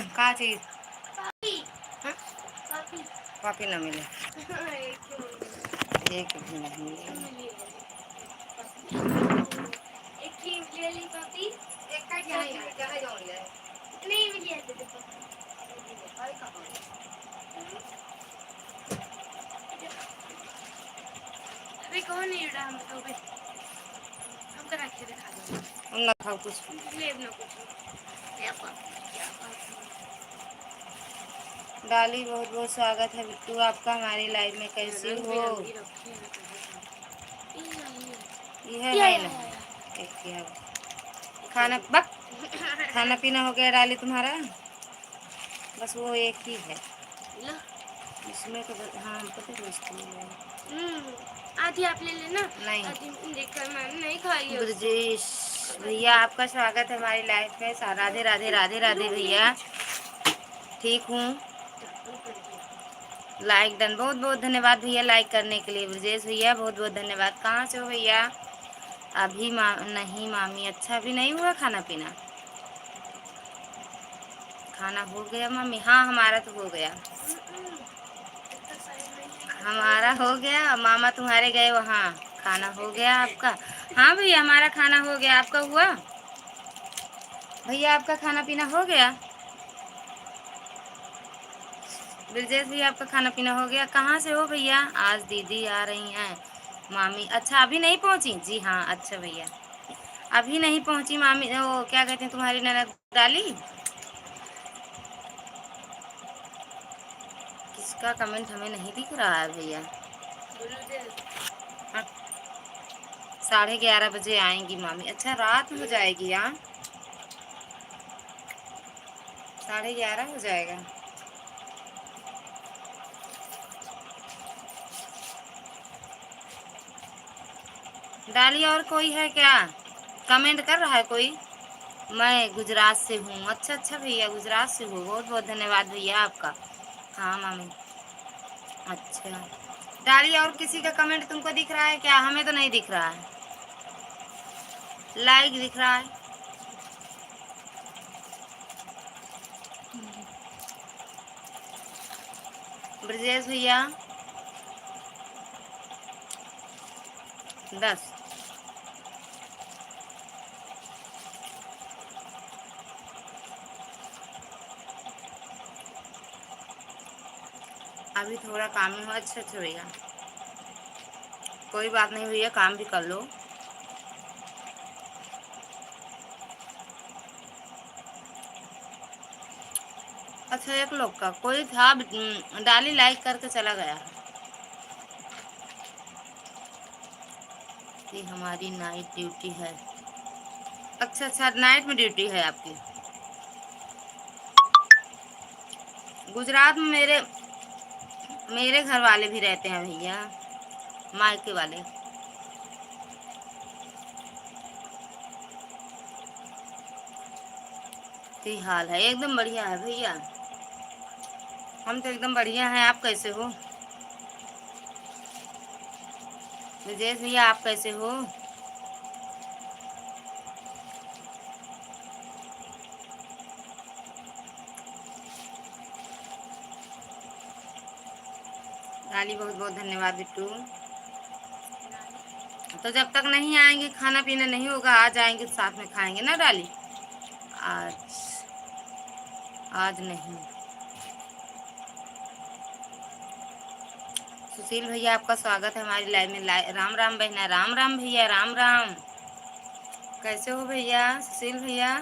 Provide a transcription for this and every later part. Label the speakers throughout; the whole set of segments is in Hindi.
Speaker 1: का चीज
Speaker 2: हाँ?
Speaker 1: कॉफी ना मिले, एक भी नहीं मिले। एक का क्या है यार, क्या है जाऊँ ले।
Speaker 2: नहीं मिली है
Speaker 1: भाई कहाँ है?
Speaker 2: अभी कौन नहीं उड़ा हम तो भी हम करा के दिखा दो
Speaker 1: हम ना खाओ कुछ।
Speaker 2: ले ना कुछ क्या
Speaker 1: डाली बहुत बहुत स्वागत है बिट्टू आपका हमारी लाइव में, कैसी हो? यह है नहीं एक ही है। खाना बक खाना पीना हो गया डाली तुम्हारा? बस वो एक ही है इसमें तो हाँ पता है इसको
Speaker 2: आधी आप ले लेना
Speaker 1: नहीं।
Speaker 2: आधी देखकर मैंने नहीं खाई है
Speaker 1: ब्रजेश भैया आपका स्वागत है हमारी लाइफ में। राधे राधे राधे राधे भैया, ठीक हूँ। लाइक डन, बहुत बहुत धन्यवाद भैया लाइक करने के लिए। ब्रजेश भैया बहुत बहुत धन्यवाद। कहाँ से हो भैया? अभी नहीं मामी, अच्छा अभी नहीं हुआ खाना पीना? खाना हो गया मम्मी? हाँ हमारा तो हो गया, हमारा हो गया। मामा तुम्हारे गए वहाँ, खाना हो गया आपका? हाँ भैया हमारा खाना हो गया, आपका हुआ? भैया आपका खाना पीना हो गया? ब्रजेश भैया आपका खाना पीना हो गया? कहाँ से हो भैया? आज दीदी आ रही हैं मामी। अच्छा अभी नहीं पहुँची? जी हाँ अच्छा भैया अभी नहीं पहुँची मामी। वो क्या कहते हैं तुम्हारी ननद डाली? किसका कमेंट हमें नहीं दिख रहा है भैया? हाँ 11:30 बजे आएंगी मामी। अच्छा रात हो जाएगी? यहाँ 11:30 हो जाएगा। डाली और कोई है क्या? कमेंट कर रहा है कोई? मैं गुजरात से हूँ। अच्छा अच्छा भैया गुजरात से हो, बहुत बहुत धन्यवाद भैया आपका। हाँ मामी अच्छा। डाली और किसी का कमेंट तुमको दिख रहा है क्या? हमें तो नहीं दिख रहा है, लाइक दिख रहा है। ब्रजेश भैया 10। अभी थोड़ा काम ही हुआ। अच्छा अच्छा भैया कोई बात नहीं भैया, काम भी कर लो। अच्छा एक लोग का कोई था, डाली लाइक करके चला गया। ये हमारी नाइट ड्यूटी है। अच्छा अच्छा नाइट में ड्यूटी है आपकी? गुजरात में मेरे मेरे घर वाले भी रहते हैं भैया, मायके वाले। तो हाल है एकदम बढ़िया है भैया, हम तो एकदम बढ़िया हैं। आप कैसे हो विजेश भैया? आप कैसे हो? डाली बहुत बहुत धन्यवाद बिट्टू। तो जब तक नहीं आएंगे खाना पीना नहीं होगा, आ जाएंगे साथ में खाएंगे ना डाली? आज आज नहीं। सुशील भैया आपका स्वागत है हमारी लाइव में। राम राम बहना, राम राम भैया, राम राम। कैसे हो भैया? सुशील भैया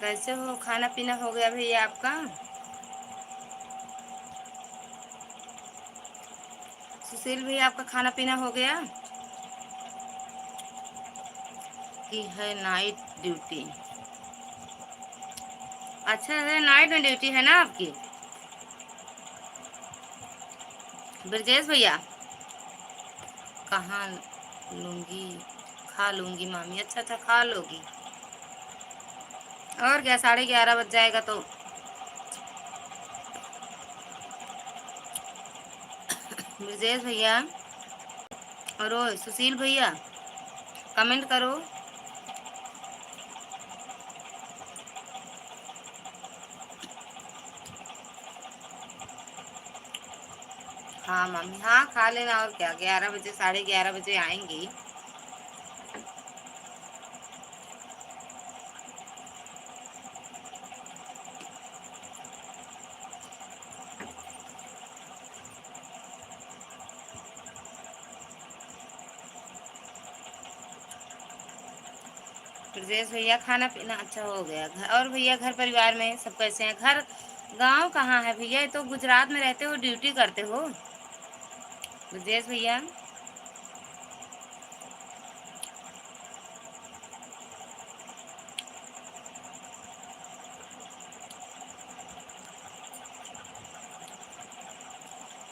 Speaker 1: कैसे हो? खाना पीना हो गया भैया आपका? सुशील भैया आपका खाना पीना हो गया? की है नाइट ड्यूटी? अच्छा है नाइट में ड्यूटी है ना आपकी? ब्रजेश भैया कहाँ लूंगी? खा लूंगी मामी। अच्छा अच्छा खा लोगी और क्या, 11:30 बज जाएगा तो। ब्रजेश भैया और ओ सुशील भैया कमेंट करो। हाँ मम्मी, हाँ खा लेना, और क्या, 11 बजे 11:30 बजे आएंगी। ब्रजेश भैया खाना पीना अच्छा हो गया घर, और भैया घर परिवार में सब कैसे हैं? घर गांव कहाँ है भैया? ये तो गुजरात में रहते हो, ड्यूटी करते हो ब्रजेश भैया।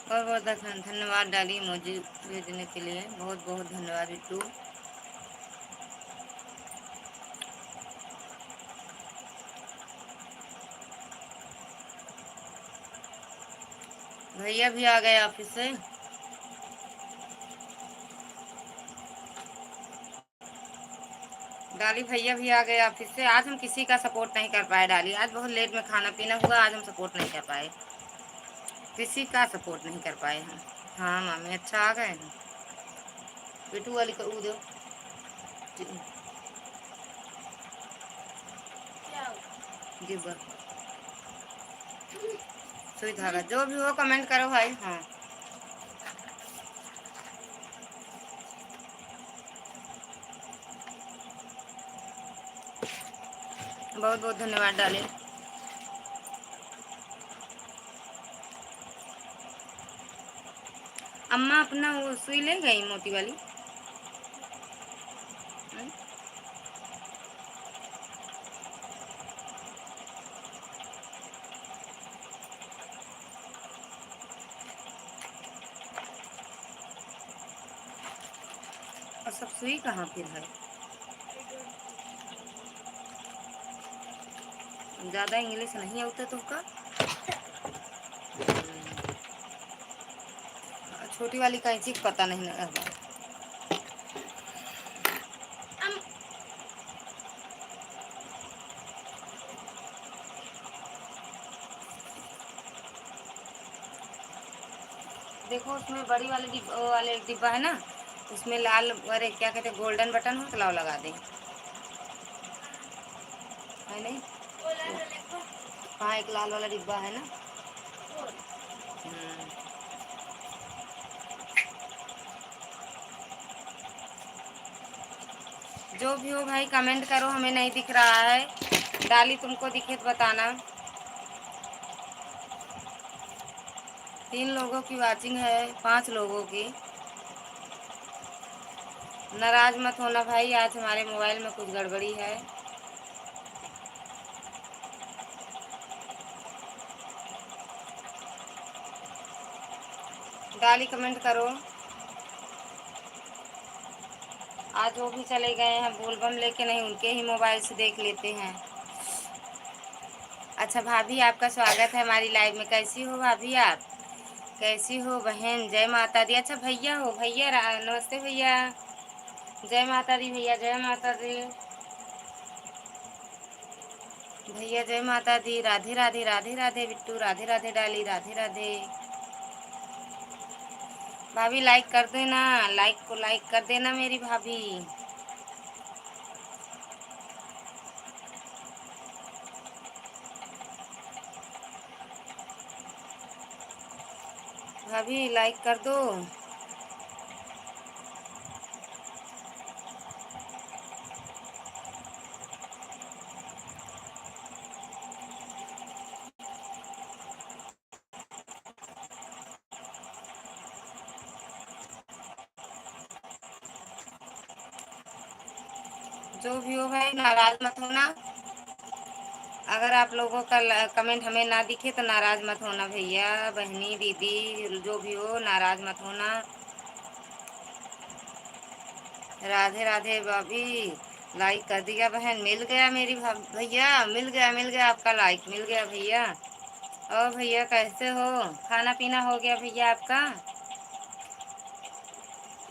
Speaker 1: बहुत बहुत धन्यवाद डाली इमोजी भेजने के लिए, बहुत बहुत धन्यवाद बिट्टू। भैया भी आ गए ऑफिस से। डाली भैया भी आ गए ऑफिस से। आज हम किसी का सपोर्ट नहीं कर पाए डाली, आज बहुत लेट में खाना पीना हुआ, आज हम सपोर्ट नहीं कर पाए, किसी का सपोर्ट नहीं कर पाए हम। हाँ मामी अच्छा आ गए हैं। बिट्टू वाली को ऊ दो
Speaker 2: क्या हुआ?
Speaker 1: जी सुई धागा जो भी हो कमेंट करो भाई। हाँ बहुत बहुत धन्यवाद डाले। अम्मा अपना वो सुई ले गई मोती वाली। हम्म? और सब सुई कहाँ फिर है? ज़्यादा इंग्लिश नहीं आता तो का। छोटी वाली कैंची का पता नहीं लगा।
Speaker 2: अम
Speaker 1: देखो उसमें बड़ी वाले डिब्बा, वो वाले डिब्बा है ना, उसमें लाल, अरे क्या कहते हैं, गोल्डन बटन हो तो लाओ लगा दें, है नहीं?
Speaker 2: बोला तो देखो।
Speaker 1: हाँ एक लाल वाला डिब्बा है ना।
Speaker 2: बोल।
Speaker 1: हम्म, जो भी हो भाई कमेंट करो, हमें नहीं दिख रहा है। डाली तुमको दिखे तो बताना। 3 लोगों की वाचिंग है, 5 लोगों की। नाराज मत होना भाई, आज हमारे मोबाइल में कुछ गड़बड़ी है। डाली कमेंट करो। आज वो भी चले गए हैं बोलबम लेके, नहीं उनके ही मोबाइल से देख लेते हैं। अच्छा भाभी आपका स्वागत है हमारी लाइव में। कैसी हो भाभी आप? कैसी हो बहन? जय माता दी। अच्छा भैया हो, भैया नमस्ते भैया। जय माता दी भैया, जय माता दी भैया, जय माता दी। राधे राधे राधे राधे बिट्टू, राधे राधे डाली, राधे राधे। भाभी लाइक कर देना, लाइक को लाइक कर देना मेरी भाभी। भाभी लाइक कर दो। जो भी हो भाई नाराज मत होना। अगर आप लोगों का कमेंट हमें ना दिखे तो नाराज मत होना भैया बहनी दीदी, जो भी हो नाराज मत होना। राधे राधे भाभी, लाइक कर दिया बहन, मिल गया मेरी भैया, मिल गया आपका लाइक, मिल गया भैया। और भैया कैसे हो? खाना पीना हो गया भैया आपका?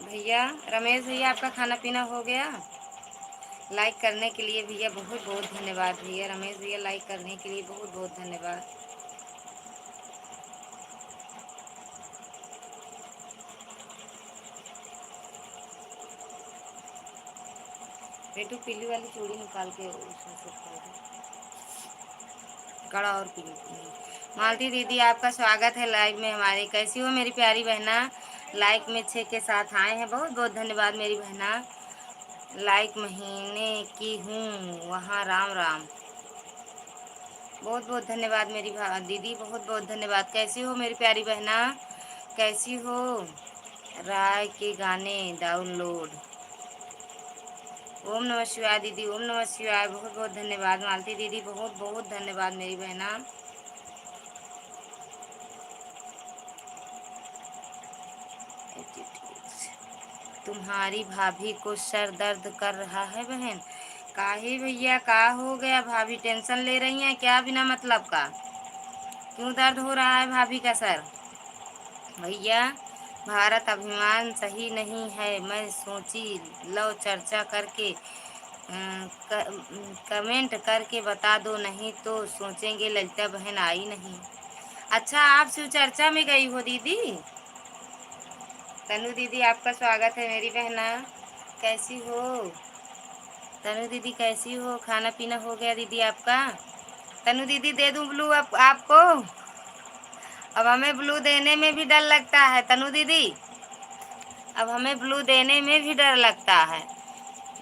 Speaker 1: भैया रमेश भैया आपका खाना पीना हो गया? लाइक करने के लिए भैया बहुत बहुत धन्यवाद भैया। रमेश भैया लाइक करने के लिए बहुत बहुत धन्यवाद। बेटू पीली वाली चूड़ी निकाल के उसमें से खा दो। कड़ा और पीली मालती दीदी आपका स्वागत है लाइव में हमारे। कैसी हो मेरी प्यारी बहना? लाइक में 6 के साथ आए हैं, बहुत बहुत धन्यवाद मेरी बहना। लाइक महीने की हूँ वहाँ, राम राम। बहुत बहुत धन्यवाद मेरी दीदी, बहुत बहुत धन्यवाद। कैसी हो मेरी प्यारी बहना? कैसी हो? राय के गाने डाउनलोड। ओम नमः शिवाय दीदी, ओम नमः शिवाय। बहुत बहुत धन्यवाद मालती दीदी, बहुत बहुत धन्यवाद मेरी बहना। तुम्हारी भाभी को सर दर्द कर रहा है बहन? काहे भैया, का हो गया? भाभी टेंशन ले रही हैं क्या बिना मतलब का? क्यों दर्द हो रहा है भाभी का सर? भैया भारत अभिमान सही नहीं है। मैं सोची लो चर्चा करके कमेंट करके बता दो, नहीं तो सोचेंगे ललिता बहन आई नहीं। अच्छा, आप शिव चर्चा में गई हो दीदी? तनु दीदी आपका स्वागत है मेरी बहना। कैसी हो तनु दीदी, कैसी हो? खाना पीना हो गया दीदी आपका? तनु दीदी दे दूं ब्लू आपको? अब हमें ब्लू देने में भी डर लगता है तनु दीदी, अब हमें ब्लू देने में भी डर लगता है।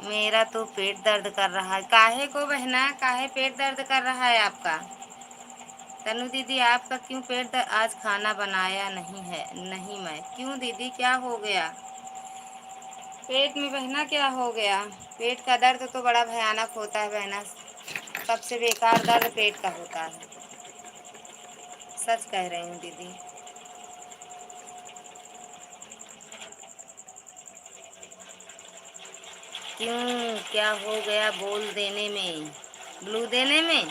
Speaker 1: मेरा तो पेट दर्द कर रहा है। काहे को बहना, काहे पेट दर्द कर रहा है आपका? तनु दीदी आपका क्यों पेट दर्द? आज खाना बनाया नहीं है। नहीं मैं क्यों दीदी, क्या हो गया पेट में बहना, क्या हो गया? पेट का दर्द तो बड़ा भयानक होता है बहना, सबसे बेकार दर्द पेट का होता है। सच कह रही हूँ दीदी। क्यों, क्या हो गया बोल देने में, ब्लू देने में?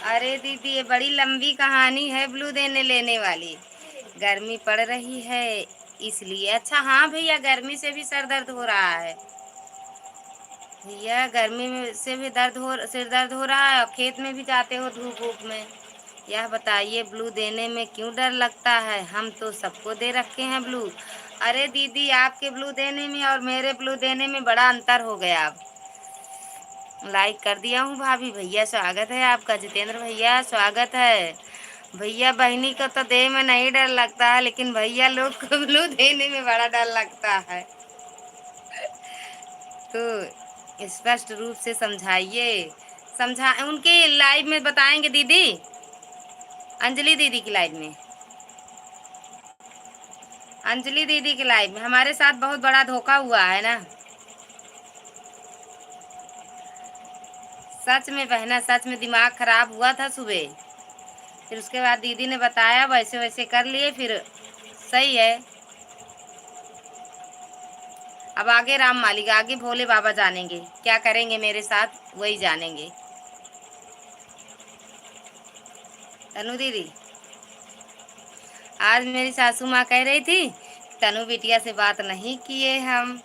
Speaker 1: अरे दीदी ये बड़ी लंबी कहानी है ब्लू देने लेने वाली। गर्मी पड़ रही है इसलिए। अच्छा हाँ भैया, गर्मी से भी सर दर्द हो रहा है भैया, गर्मी में से भी सिर दर्द हो रहा है, और खेत में भी जाते हो धूप वूप में। यह बताइए ब्लू देने में क्यों डर लगता है? हम तो सबको दे रखे हैं ब्लू। अरे दीदी आपके ब्लू देने में और मेरे ब्लू देने में बड़ा अंतर हो गया। अब लाइक कर दिया हूँ भाभी। भैया स्वागत है आपका, जितेंद्र भैया स्वागत है। भैया बहनी को तो देह में नहीं डर लगता है, लेकिन भैया लोग को ब्लू देने में बड़ा डर लगता है। तो स्पष्ट रूप से समझाइए। उनके लाइव में बताएंगे दीदी, अंजलि दीदी की लाइव में, अंजलि दीदी की लाइव में। हमारे साथ बहुत बड़ा धोखा हुआ है ना, सच में बहना, सच में दिमाग खराब हुआ था सुबह। फिर उसके बाद दीदी ने बताया, वैसे वैसे कर लिए, फिर सही है। अब आगे राम मालिक, आगे भोले बाबा जानेंगे क्या करेंगे मेरे साथ, वही जानेंगे। तनु दीदी आज मेरी सासू माँ कह रही थी तनु बिटिया से बात नहीं किए हम।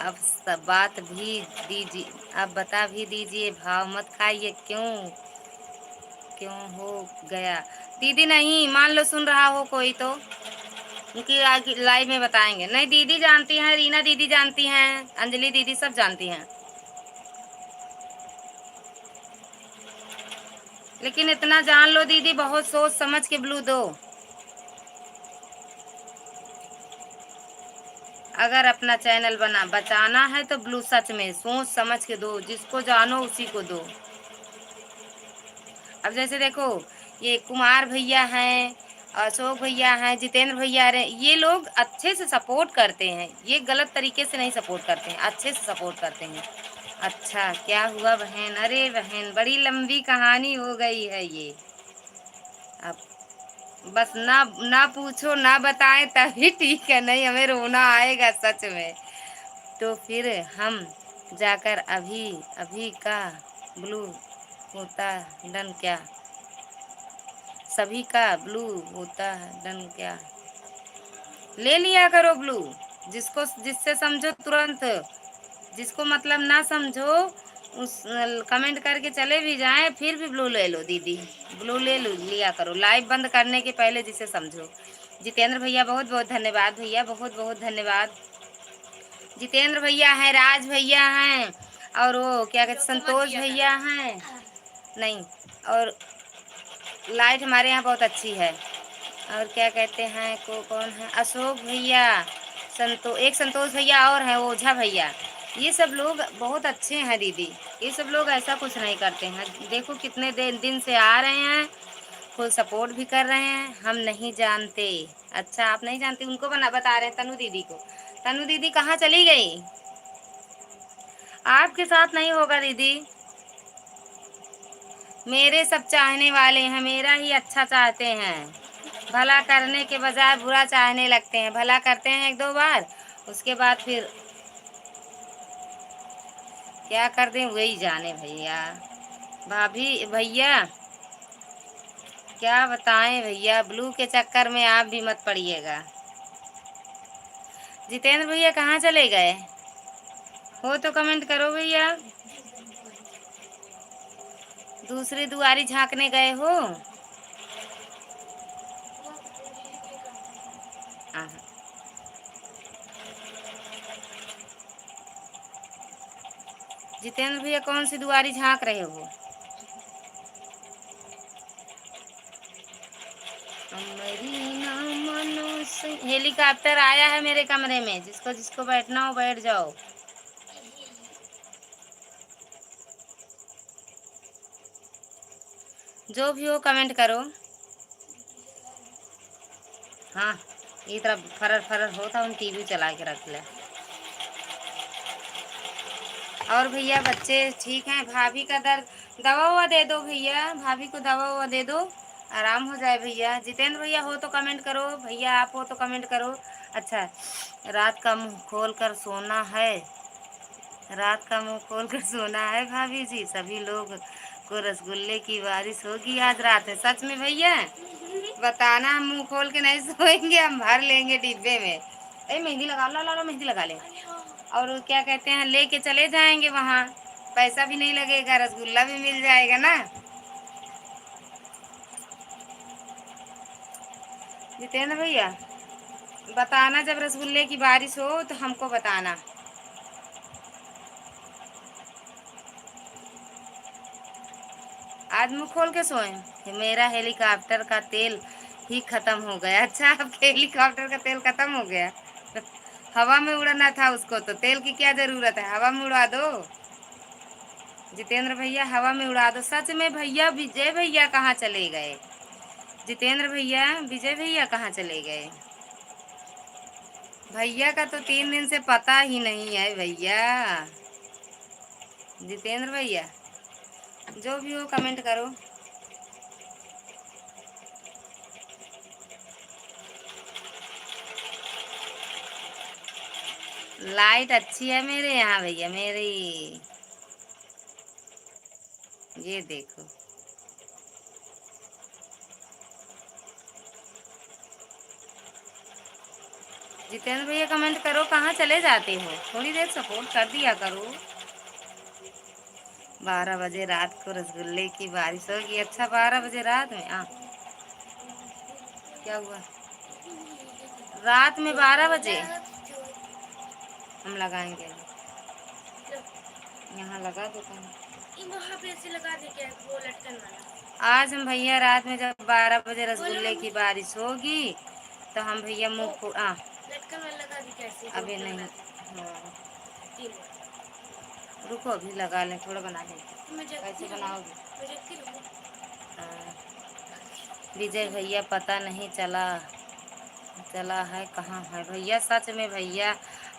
Speaker 1: अब सब बात भी दीजिए, अब बता भी दीजिए, भाव मत खाइए। क्यों क्यों हो गया दीदी? नहीं मान लो सुन रहा हो कोई तो उनकी लाइव में बताएंगे। नहीं दीदी जानती हैं, रीना दीदी जानती हैं, अंजलि दीदी सब जानती हैं, लेकिन इतना जान लो दीदी, बहुत सोच समझ के ब्लू दो। अगर अपना चैनल बचाना है तो ब्लू सच में सोच समझ के दो, जिसको जानो उसी को दो। अब जैसे देखो, ये कुमार भैया हैं, अशोक भैया हैं, जितेंद्र भैया हैं, ये लोग अच्छे से सपोर्ट करते हैं, ये गलत तरीके से नहीं सपोर्ट करते हैं, अच्छे से सपोर्ट करते हैं। अच्छा क्या हुआ बहन? अरे बहन बड़ी लंबी कहानी हो गई है ये। अब बस ना ना पूछो ना बताएं तभी ठीक है, नहीं हमें रोना आएगा सच में। तो फिर हम जाकर अभी अभी का ब्लू होता डन क्या? सभी का ब्लू होता डन क्या? ले लिया करो ब्लू, जिसको जिससे समझो तुरंत, जिसको मतलब ना समझो उस कमेंट करके चले भी जाएं, फिर भी ब्लू ले लो दीदी, ब्लू ले लो, लिया करो लाइव बंद करने के पहले, जिसे समझो। जितेंद्र भैया बहुत बहुत धन्यवाद, भैया बहुत बहुत धन्यवाद। जितेंद्र भैया हैं, राज भैया हैं, और वो क्या कहते
Speaker 2: जो कि मत
Speaker 1: संतोष
Speaker 2: किया
Speaker 1: भैया हैं, नहीं, और लाइट हमारे यहाँ बहुत अच्छी है। और क्या कहते हैं को कौन है, अशोक भैया, एक संतोष भैया और है वो ओझा भैया। ये सब लोग बहुत अच्छे हैं दीदी। ये सब लोग ऐसा कुछ नहीं करते हैं। देखो कितने दिन से आ रहे हैं, फुल सपोर्ट भी कर रहे हैं। हम नहीं जानते। अच्छा आप नहीं जानते, उनको बता रहे हैं तनु दीदी को। तनु दीदी कहाँ चली गई? आपके साथ नहीं होगा दीदी। मेरे सब चाहने वाले हैं, मेरा ही अच्छा चाहते हैं। भला करने के बजाय बुरा चाहने लगते हैं। भला करते हैं एक दो बार, उसके बाद फिर क्या कर दें वही जाने भैया। भाभी भैया क्या बताएं भैया, ब्लू के चक्कर में आप भी मत पड़िएगा। जितेंद्र भैया कहाँ चले गए हो तो कमेंट करो भैया। दूसरी दुआरी झांकने गए हो? हाँ। जितेंद्र भैया कौन सी दुआरी झांक रहे हो? हेलीकॉप्टर आया है मेरे कमरे में, जिसको जिसको बैठना हो बैठ जाओ। जो भी हो कमेंट करो। हाँ ये तरफ फरर फरर होता, हम टीवी चला के रख ले। और भैया बच्चे ठीक हैं? भाभी का दर्द दवा ववा दे दो भैया, भाभी को दवा ववा दे दो, आराम हो जाए भैया। जितेंद्र भैया हो तो कमेंट करो, भैया आप हो तो कमेंट करो। अच्छा, रात का मुंह खोल कर सोना है, रात का मुंह खोल कर सोना है भाभी जी। सभी लोग को रसगुल्ले की बारिश होगी आज रात में। सच में भैया बताना, हम मुंह खोल के नहीं सोएंगे, हम भर लेंगे डिब्बे में। अरे मेहंदी लगा लो, ला लो मेहंदी लगा ले। और क्या कहते हैं लेके चले जाएंगे वहाँ, पैसा भी नहीं लगेगा, रसगुल्ला भी मिल जाएगा ना। जितेंद्र भैया बताना, जब रसगुल्ले की बारिश हो तो हमको बताना। आज मुंह खोल के सोए। मेरा हेलीकॉप्टर का तेल ही खत्म हो गया। अच्छा आपके हेलीकॉप्टर का तेल खत्म हो गया? हवा में उड़ना था उसको, तो तेल की क्या जरूरत है, हवा में उड़ा दो। जितेंद्र भैया हवा में उड़ा दो। सच में भैया, विजय भैया कहाँ चले गए? जितेंद्र भैया विजय भैया कहाँ चले गए? भैया का तो 3 दिन से पता ही नहीं है भैया। जितेंद्र भैया जो भी हो कमेंट करो। लाइट अच्छी है मेरे यहाँ भैया मेरी, ये देखो। जितेंद्र भैया कमेंट करो, कहाँ चले जाते हो? थोड़ी देर सपोर्ट कर दिया करो। 12 बजे रात को रसगुल्ले की बारिश होगी। अच्छा 12 बजे रात में क्या हुआ? रात में 12 बजे हम लगाएंगे। यहाँ लगा दो कहीं,
Speaker 2: वहाँ पे ऐसे लगा दे क्या वो लटकन वाला।
Speaker 1: आज हम भैया रात में जब 12 बजे रसगुल्ले की बारिश होगी तो हम भैया मुँह को
Speaker 2: लटकन वाला लगा दी कैसे?
Speaker 1: अभी नहीं। हाँ रुको अभी लगा लें, थोड़ा बना लें। कैसे बनाओगे? हाँ। विजय भैया पता नहीं चला चला है कहाँ है भैया। सच में भैया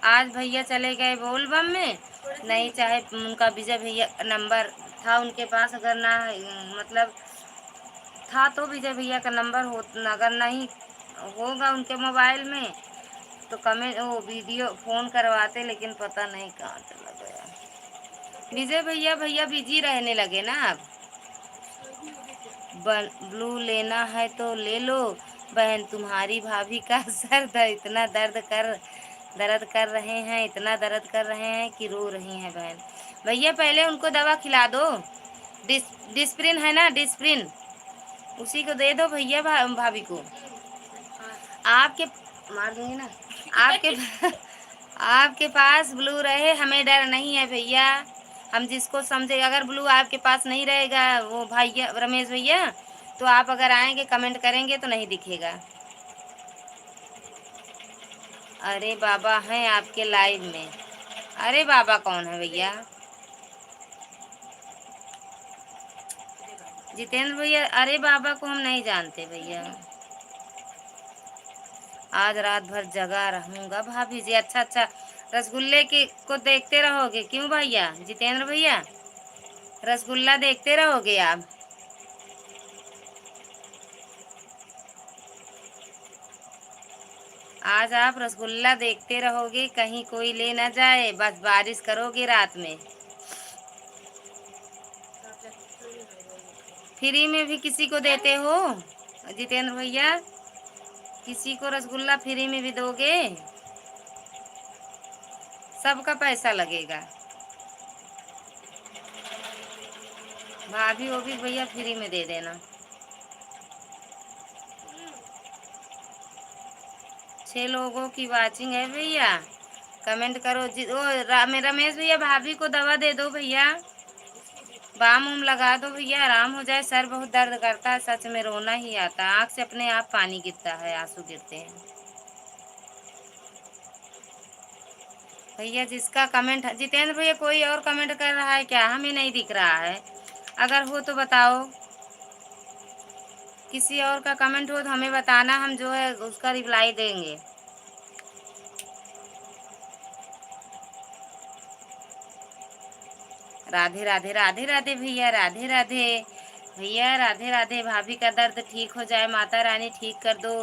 Speaker 1: आज भैया चले गए बोलबम में। नहीं चाहे उनका विजय भैया का नंबर था उनके पास, अगर ना मतलब था तो विजय भैया का नंबर हो, अगर नहीं होगा उनके मोबाइल में तो कमेंट वो वीडियो फ़ोन करवाते, लेकिन पता नहीं कहाँ चला गया। विजय भैया भैया बिजी रहने लगे ना अब। ब्लू लेना है तो ले लो बहन, तुम्हारी भाभी का सर इतना दर्द कर रहे हैं, इतना दर्द कर रहे हैं कि रो रही हैं बहन। भैया पहले उनको दवा खिला दो, डिस्प्रिन है ना, डिस्प्रिन उसी को दे दो भैया भाभी को। आपके मार दूंगी ना आपके आपके पास ब्लू रहे, हमें डर नहीं है भैया। हम जिसको समझे, अगर ब्लू आपके पास नहीं रहेगा वो भैया रमेश भैया, तो आप अगर आएंगे कमेंट करेंगे तो नहीं दिखेगा। अरे बाबा हैं आपके लाइव में। अरे बाबा कौन है भैया? जितेंद्र भैया, अरे बाबा को हम नहीं जानते भैया। आज रात भर जगा रहूंगा भाभी जी। अच्छा अच्छा, रसगुल्ले के को देखते रहोगे क्यों भैया? जितेंद्र भैया, रसगुल्ला देखते रहोगे आप? आज आप रसगुल्ला देखते रहोगे, कहीं कोई ले ना जाए, बस बारिश करोगे रात में। फ्री में भी किसी को देते हो जितेंद्र भैया? किसी को रसगुल्ला फ्री में भी दोगे? सबका पैसा लगेगा भाभी, वो भी भैया फ्री में दे देना। 6 लोगों की वाचिंग है भैया, कमेंट करो जी। ओ रमेश भैया, भाभी को दवा दे दो भैया, बाम उम लगा दो भैया, आराम हो जाए। सर बहुत दर्द करता है, सच में रोना ही आता है, आँख से अपने आप पानी गिरता है, आंसू गिरते हैं भैया। जिसका कमेंट, जितेंद्र भैया कोई और कमेंट कर रहा है क्या? हमें नहीं दिख रहा है, अगर हो तो बताओ। किसी और का कमेंट हो तो हमें बताना, हम जो है उसका रिप्लाई देंगे। राधे राधे, राधे राधे भैया, राधे राधे भैया, राधे राधे। भाभी का दर्द ठीक हो जाए, माता रानी ठीक कर दो।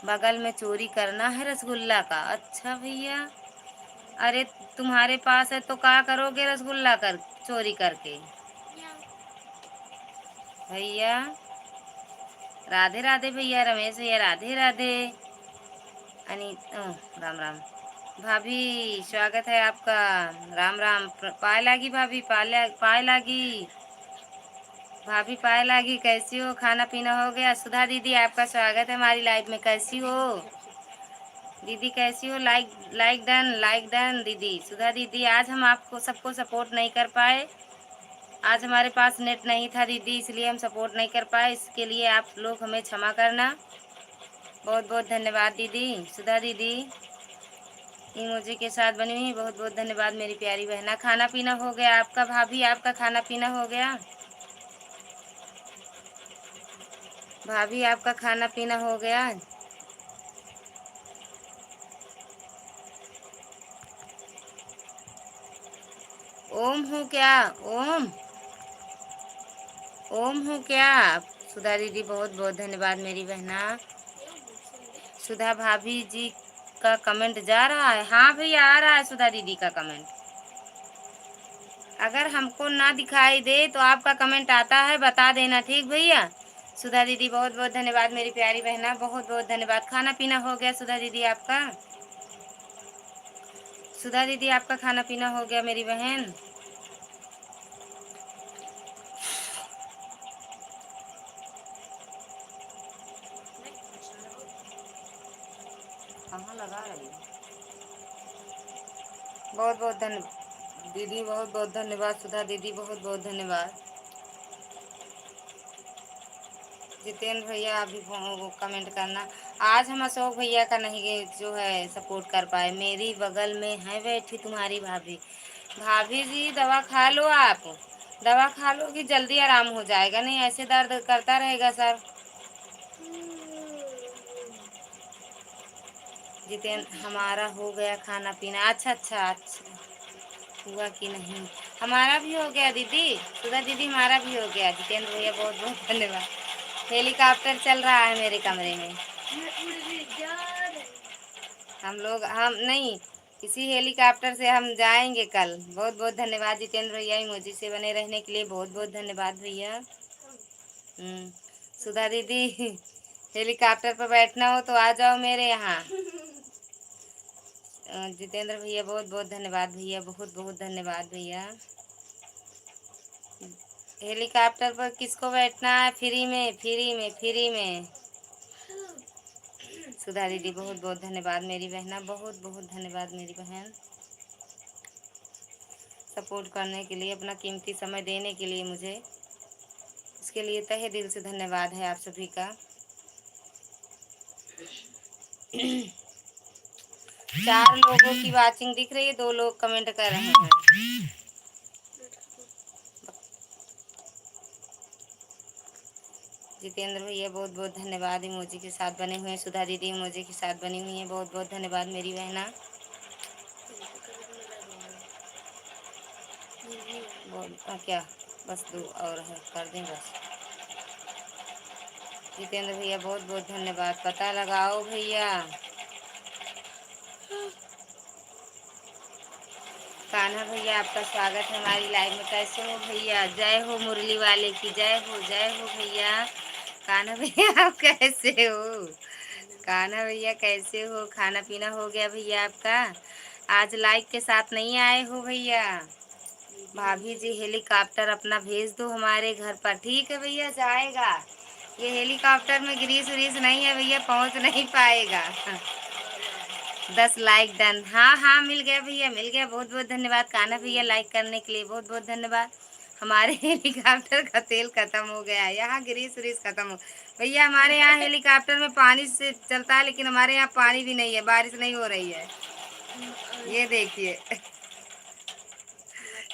Speaker 1: बगल में चोरी करना है रसगुल्ला का? अच्छा भैया, अरे तुम्हारे पास है तो क्या करोगे रसगुल्ला कर चोरी करके भैया? राधे राधे भैया, रमेश भैया राधे राधे। राम राम भाभी, स्वागत है आपका। राम राम। पाए लागी भाभी, पाए लागी भाभी, पाए लागी। कैसी हो? खाना पीना हो गया? सुधा दीदी आपका स्वागत है हमारी लाइफ में। कैसी हो दीदी? कैसी हो? Like like done, like done दीदी। सुधा दीदी, आज हम आपको सबको सपोर्ट नहीं कर पाए, आज हमारे पास नेट नहीं था दीदी, इसलिए हम सपोर्ट नहीं कर पाए, इसके लिए आप लोग हमें क्षमा करना। बहुत बहुत धन्यवाद दीदी। सुधा दीदी इमोजी के साथ बनी हुई, बहुत बहुत धन्यवाद मेरी प्यारी बहना। खाना पीना हो गया आपका भाभी? आपका खाना पीना हो गया भाभी? आपका खाना पीना हो गया? ओम हो क्या? ओम ओम हो क्या आप? सुधा दीदी बहुत बहुत धन्यवाद मेरी बहना। सुधा भाभी जी का कमेंट जा रहा है? हाँ भैया, आ रहा है सुधा दीदी का कमेंट। अगर हमको ना दिखाई दे तो आपका कमेंट आता है, बता देना, ठीक भैया? सुधा दीदी बहुत बहुत धन्यवाद मेरी प्यारी बहना, बहुत बहुत धन्यवाद। खाना पीना हो गया सुधा दीदी आपका? सुधा दीदी आपका खाना पीना हो गया मेरी बहन? कहाँ लगा रही है? बहुत बहुत धन्यवाद दीदी, बहुत बहुत धन्यवाद सुधा दीदी, बहुत बहुत धन्यवाद। जितेंद्र भैया अभी वो कमेंट करना। आज हम अशोक भैया का नहीं जो है सपोर्ट कर पाए। मेरी बगल में है बैठी तुम्हारी भाभी। भाभी जी दवा खा लो आप, दवा खा लो कि जल्दी आराम हो जाएगा, नहीं ऐसे दर्द करता रहेगा सर। जितेंद्र, हमारा हो गया खाना पीना। अच्छा अच्छा अच्छा, हुआ कि नहीं? हमारा भी हो गया दीदी, सुधा दीदी हमारा भी हो गया। जितेंद्र भैया बहुत बहुत धन्यवाद। हेलीकॉप्टर चल रहा है मेरे कमरे में। हम नहीं, इसी हेलीकॉप्टर से हम जाएंगे कल। बहुत बहुत धन्यवाद जितेंद्र भैया, इमोजी से बने रहने के लिए बहुत बहुत धन्यवाद भैया। सुधा दीदी, हेलीकॉप्टर पर बैठना हो तो आ जाओ मेरे यहाँ। जितेंद्र भैया बहुत बहुत धन्यवाद भैया, बहुत बहुत धन्यवाद भैया। हेलीकॉप्टर पर किसको बैठना है? फ्री में, फ्री में, फ्री में। सुधा दीदी बहुत बहुत धन्यवाद मेरी बहना, बहुत बहुत धन्यवाद मेरी बहन। सपोर्ट करने के लिए, अपना कीमती समय देने के लिए मुझे, इसके लिए तहे दिल से धन्यवाद है आप सभी का। 4 लोगों की वाचिंग दिख रही है, 2 लोग कमेंट कर रहे हैं। जितेंद्र भैया बहुत बहुत धन्यवाद, इमोजी के साथ बने हुए हैं। सुधा दीदी इमोजी के साथ बनी हुई हैं, बहुत बहुत धन्यवाद मेरी बहना। क्या बस 2 और है, कर दें बस। जितेंद्र भैया बहुत बहुत धन्यवाद, पता लगाओ भैया। कान्हा भैया आपका स्वागत है हमारी लाइव में, कैसे हो भैया? जय हो मुरली वाले की, जय हो भैया। कान्हा भैया आप कैसे हो? कान्हा भैया कैसे हो? खाना पीना हो गया भैया आपका? आज लाइक के साथ नहीं आए हो भैया? भाभी जी हेलीकॉप्टर अपना भेज दो हमारे घर पर। ठीक है भैया, जाएगा। ये हेलीकॉप्टर में ग्रीस व्रीस नहीं है भैया, पहुंच नहीं पाएगा। 10 लाइक डन। हाँ हाँ मिल गया भैया, मिल गया। बहुत बहुत धन्यवाद कान्हा भैया, लाइक करने के लिए बहुत बहुत धन्यवाद। हमारे हेलीकॉप्टर का तेल खत्म हो गया, यहाँ ग्रीस व्रीस खत्म हो भैया। हमारे यहाँ हेलीकॉप्टर में पानी से चलता है, लेकिन हमारे यहाँ पानी भी नहीं है, बारिश नहीं हो रही है। ये देखिए।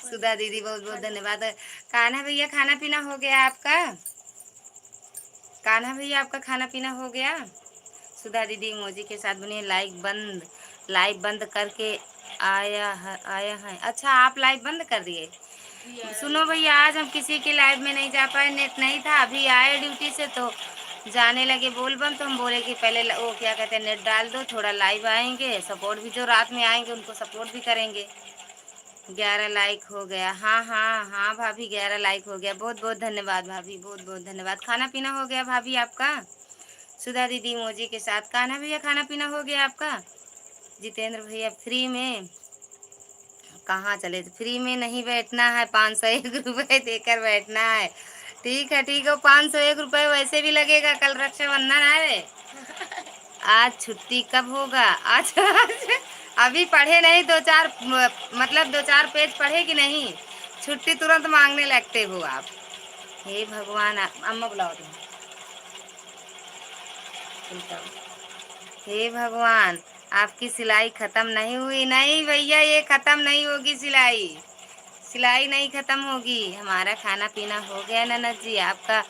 Speaker 1: सुधा दीदी बहुत बहुत धन्यवाद। कान्हा भैया खाना पीना हो गया आपका? कान्हा भैया आपका खाना पीना हो गया? सुधा दीदी इमोजी के साथ बनी। लाइव बंद करके आया है। अच्छा आप लाइव बंद कर दिए? सुनो भैया, आज हम किसी के लाइव में नहीं जा पाए, नेट नहीं था। अभी आए ड्यूटी से तो जाने लगे बोलबम, तो हम बोले कि पहले वो क्या कहते हैं, नेट डाल दो, थोड़ा लाइव आएंगे, सपोर्ट भी जो रात में आएंगे उनको सपोर्ट भी करेंगे। 11 लाइक हो गया। हाँ हाँ हाँ भाभी 11 लाइक हो गया, बहुत बहुत धन्यवाद भाभी, बहुत बहुत धन्यवाद। खाना पीना हो गया भाभी आपका? सुधा दीदी इमोजी के साथ। कान्हा भैया खाना पीना हो गया आपका? जितेंद्र भैया फ्री में कहाँ चले? फ्री में नहीं बैठना है, 501 रुपये देकर बैठना है। ठीक है ठीक है, 501 रुपये वैसे भी लगेगा, कल रक्षाबंधन है। आज छुट्टी कब होगा? आज अभी पढ़े नहीं, 2-4 मतलब 2-4 पेज पढ़े कि नहीं, छुट्टी तुरंत मांगने लगते हो आप। हे भगवान, अम्मा बुलाओ तुम। हे भगवान, आपकी सिलाई खत्म नहीं हुई? नहीं भैया, ये खत्म नहीं होगी सिलाई, सिलाई नहीं खत्म होगी। हमारा खाना पीना हो गया ननद जी, आपका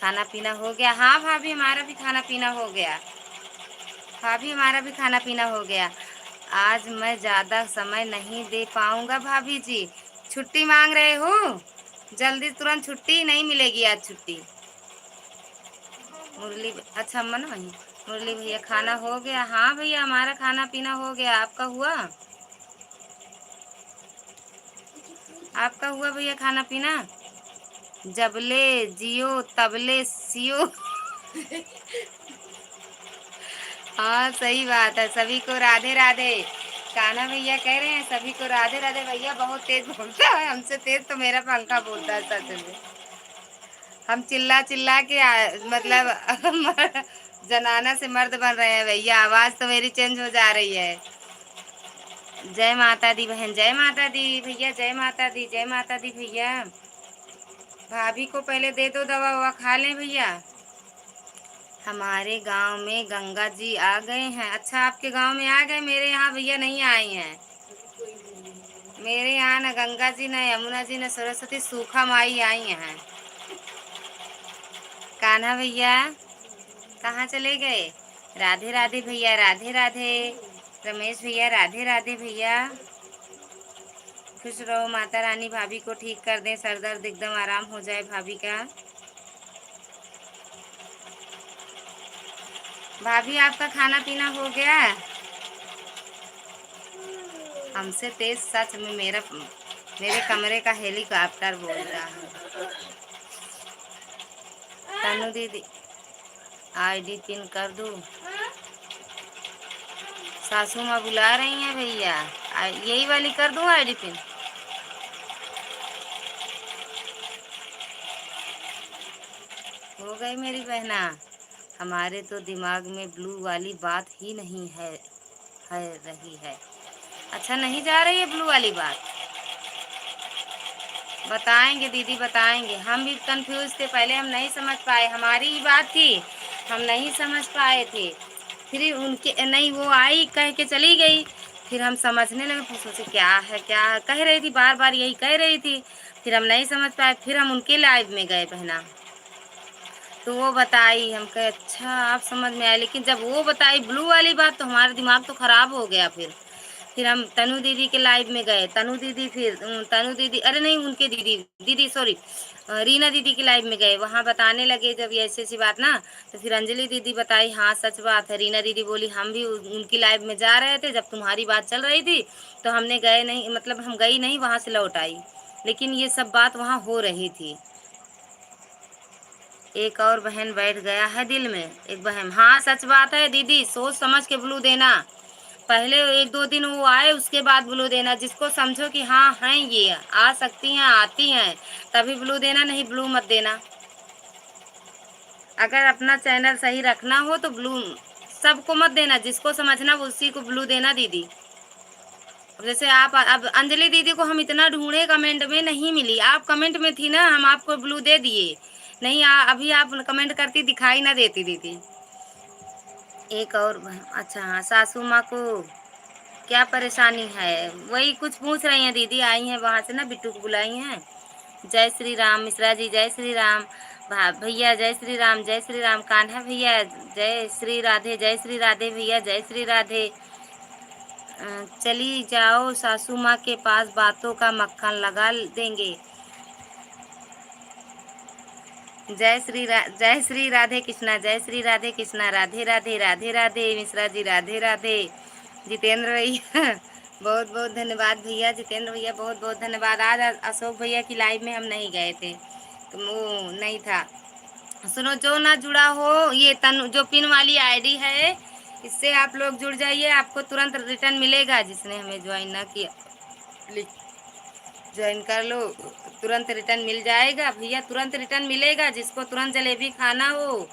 Speaker 1: खाना पीना हो गया? हाँ भाभी हमारा भी खाना पीना हो गया, भाभी हमारा भी खाना पीना हो गया। आज मैं ज़्यादा समय नहीं दे पाऊँगा भाभी जी। छुट्टी मांग रहे हो? जल्दी तुरंत छुट्टी नहीं मिलेगी आज छुट्टी। मुरली अच्छा अम्मा ना वहीं। मुरली भैया खाना हो गया? हाँ भैया हमारा खाना पीना हो गया, आपका हुआ? आपका हुआ भैया खाना पीना? जबले जियो तबले सियो। हाँ सही बात है, सभी को राधे राधे। कान्हा भैया कह रहे हैं सभी को राधे राधे। भैया बहुत तेज बोलता है, हमसे तेज तो मेरा पंखा बोलता है सच में। हम चिल्ला चिल्ला के मतलब जनाना से मर्द बन रहे हैं भैया, आवाज तो मेरी चेंज हो जा रही है। जय माता दी बहन, जय माता दी भैया, जय माता दी, जय माता दी भैया। भाभी को पहले दे दो, दवा ववा खा लें भैया। हमारे गांव में गंगा जी आ गए हैं। अच्छा आपके गांव में आ गए, मेरे यहाँ भैया नहीं आए हैं। मेरे यहाँ न गंगा जी, न यमुना जी, न सरस्वती, सूखा माई आई हैं। कान्हा भैया कहाँ चले गए? राधे राधे भैया, राधे राधे। रमेश भैया राधे राधे भैया। खुश रहो माता रानी, भाभी को ठीक कर दें, सर दर्द एकदम आराम हो जाए भाभी का। भाभी आपका खाना पीना हो गया? हमसे तेज सच में मेरे कमरे का हेलीकॉप्टर बोल रहा है। तनु दीदी आईडी पिन कर दूं? सासू माँ बुला रही हैं भैया, यही वाली कर दूं आईडी पिन? हो गई मेरी बहना। हमारे तो दिमाग में ब्लू वाली बात ही नहीं है रही है। अच्छा नहीं जा रही है ब्लू वाली बात? बताएंगे दीदी, बताएंगे। हम भी कंफ्यूज थे, पहले हम नहीं समझ पाए, हमारी ही बात थी, हम नहीं समझ पाए थे। फिर उनके नहीं, वो आई कह के चली गई, फिर हम समझने लगे, फिर सोचे क्या है क्या है, कह रही थी बार बार यही कह रही थी। फिर हम नहीं समझ पाए, फिर हम उनके लाइव में गए बहना, तो वो बताई, हम कहे अच्छा आप समझ में आए, लेकिन जब वो बताई ब्लू वाली बात तो हमारा दिमाग तो खराब हो गया। फिर हम तनु दीदी के लाइव में गए, तनु दीदी, फिर तनु दीदी, अरे नहीं उनके दीदी, दीदी सॉरी, रीना दीदी के लाइव में गए, वहाँ बताने लगे जब ये ऐसी ऐसी बात ना, तो फिर अंजलि दीदी बताई हाँ सच बात है। रीना दीदी बोली हम भी उनकी लाइव में जा रहे थे जब तुम्हारी बात चल रही थी, तो हमने गए नहीं, मतलब हम गई नहीं, वहाँ से लौट आई, लेकिन ये सब बात वहाँ हो रही थी। एक और बहन बैठ गया है दिल में, एक बहन, हाँ सच बात है दीदी, सोच समझ के ब्लू देना। पहले एक दो दिन वो आए, उसके बाद ब्लू देना, जिसको समझो कि हाँ हैं ये आ सकती हैं, आती हैं, तभी ब्लू देना, नहीं ब्लू मत देना। अगर अपना चैनल सही रखना हो तो ब्लू सबको मत देना, जिसको समझना वो उसी को ब्लू देना दीदी। अब जैसे आप, अब अंजलि दीदी को हम इतना ढूंढे, कमेंट में नहीं मिली, आप कमेंट में थी ना, हम आपको ब्लू दे दिए, नहीं अभी आप कमेंट करती दिखाई ना देती दीदी। एक और अच्छा हाँ, सासू माँ को क्या परेशानी है, वही कुछ पूछ रही हैं दीदी, आई हैं वहाँ से ना, बिट्टू को बुलाई हैं। जय श्री राम मिश्रा जी, जय श्री राम भैया, जय श्री राम, जय श्री राम कान्हा भैया, जय श्री राधे, जय श्री राधे भैया, जय श्री राधे। चली जाओ सासू माँ के पास, बातों का मक्खन लगा देंगे। जय श्री राधे कृष्णा, जय श्री राधे कृष्णा, राधे राधे, राधे राधे मिश्रा जी, राधे राधे। जितेंद्र भैया बहुत बहुत धन्यवाद भैया, जितेंद्र भैया बहुत बहुत धन्यवाद। आज अशोक भैया की लाइव में हम नहीं गए थे, तो वो नहीं था। सुनो, जो ना जुड़ा हो, ये तनु जो पिन वाली आईडी है, इससे आप लोग जुड़ जाइए, आपको तुरंत रिटर्न मिलेगा। जिसने हमें ज्वाइन ना किया ज्वाइन कर लो, तुरंत रिटर्न मिल जाएगा भैया, तुरंत रिटर्न मिलेगा। जिसको तुरंत जलेबी खाना हो,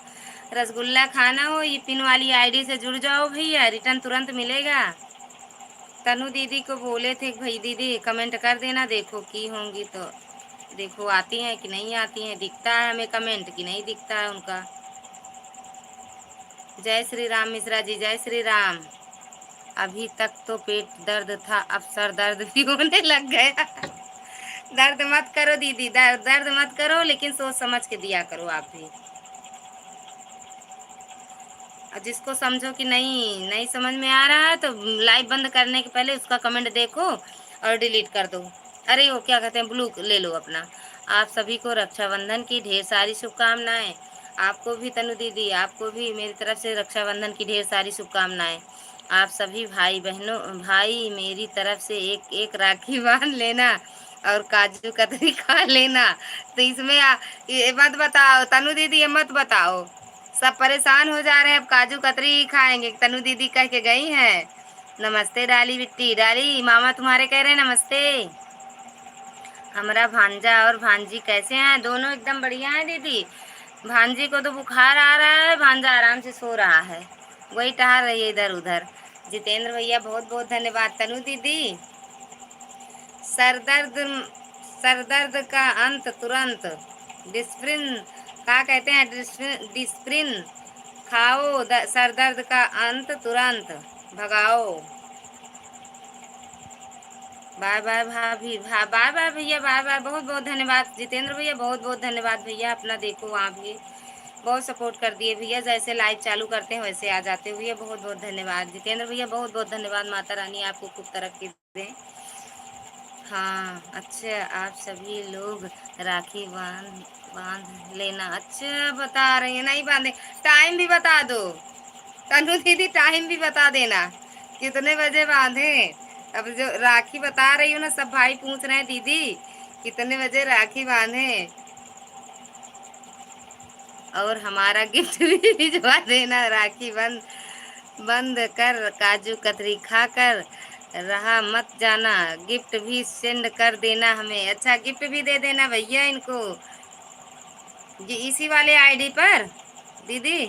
Speaker 1: रसगुल्ला खाना हो, ये पिन वाली आईडी से जुड़ जाओ भैया, रिटर्न तुरंत मिलेगा। तनु दीदी को बोले थे भाई दीदी कमेंट कर देना, देखो की होंगी तो देखो आती हैं कि नहीं आती हैं, दिखता है हमें कमेंट कि नहीं दिखता है उनका। जय श्री राम मिश्रा जी, जय श्री राम। अभी तक तो पेट दर्द था, अब सर दर्द भी होने लग गया। दर्द मत करो दीदी, दर्द मत करो, लेकिन सोच समझ के दिया करो आप भी। और जिसको समझो कि नहीं नहीं समझ में आ रहा है, तो लाइव बंद करने के पहले उसका कमेंट देखो और डिलीट कर दो। अरे वो क्या कहते हैं, ब्लू ले लो अपना। आप सभी को रक्षाबंधन की ढेर सारी शुभकामनाएं। आपको भी तनु दीदी, आपको भी मेरी तरफ से रक्षाबंधन की ढेर सारी शुभकामनाएं। आप सभी भाई बहनों, भाई मेरी तरफ से एक एक राखी बांध लेना और काजू कतरी खा लेना। तो इसमें ये मत बताओ तनु दीदी, ये मत बताओ, सब परेशान हो जा रहे हैं, अब काजू कतरी ही खाएंगे, तनु दीदी कह के गई हैं। नमस्ते डाली बिट्टी, डाली मामा तुम्हारे कह रहे हैं नमस्ते। हमारा भांजा और भांजी कैसे हैं? दोनों एकदम बढ़िया हैं दीदी। भांजी को तो बुखार आ रहा है, भांजा आराम से सो रहा है, वही टहल रही है इधर उधर। जितेंद्र भैया बहुत बहुत धन्यवाद। तनु दीदी, सरदर्द, सरदर्द का अंत तुरंत, डिस्प्रिन क्या कहते हैं, डिस्प्रिन खाओ, सर दर्द का अंत तुरंत भगाओ। बाय बाय भाभी, बाय बाय भैया, बाय बाय, बहुत बहुत धन्यवाद जितेंद्र भैया, बहुत बहुत धन्यवाद भैया। अपना देखो वहाँ भी बहुत सपोर्ट कर दिए भैया, जैसे लाइव चालू करते हैं वैसे आ जाते हो भैया, बहुत बहुत धन्यवाद जितेंद्र भैया, बहुत बहुत धन्यवाद। माता रानी आपको खूब तरक्की दें। हाँ अच्छा, आप सभी लोग राखी बांध बांध लेना। अच्छा बता रही है, नहीं बांधे, टाइम भी बता दो तनु दीदी, टाइम भी बता देना कितने बजे बांधे। अब जो राखी बता रही हूँ ना, सब भाई पूछ रहे हैं दीदी कितने बजे राखी बांधे, और हमारा गिफ्ट भी भिजवा देना। राखी बंद बंद कर, काजू कतरी खा कर रहा मत जाना, गिफ्ट भी सेंड कर देना हमें। अच्छा गिफ्ट भी दे देना भैया इनको, ये इसी वाले आईडी पर दीदी,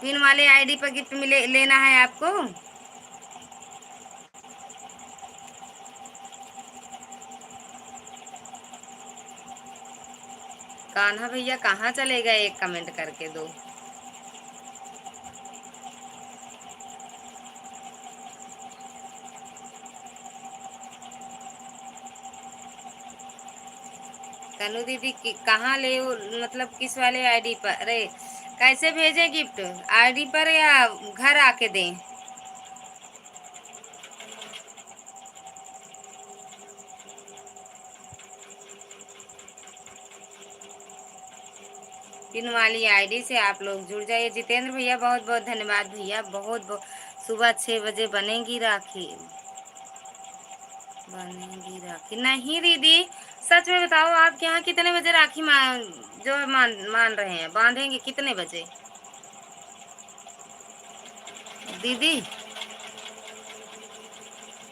Speaker 1: पिन वाले आईडी पर गिफ्ट मिले, लेना है आपको। कान्हा भैया कहाँ चले गए, एक कमेंट करके दो। तनु दीदी कहाँ ले मतलब किस वाले आईडी पर, अरे कैसे भेजें गिफ्ट, आईडी पर या घर आके दें? पिन वाली आईडी से आप लोग जुड़ जाइए। जितेंद्र भैया बहुत बहुत धन्यवाद भैया, बहुत बहुत। सुबह 6 बजे बनेगी राखी, बनेगी राखी नहीं दीदी, सच में बताओ आपके यहाँ कितने बजे राखी मान रहे हैं, बांधेंगे कितने बजे दीदी?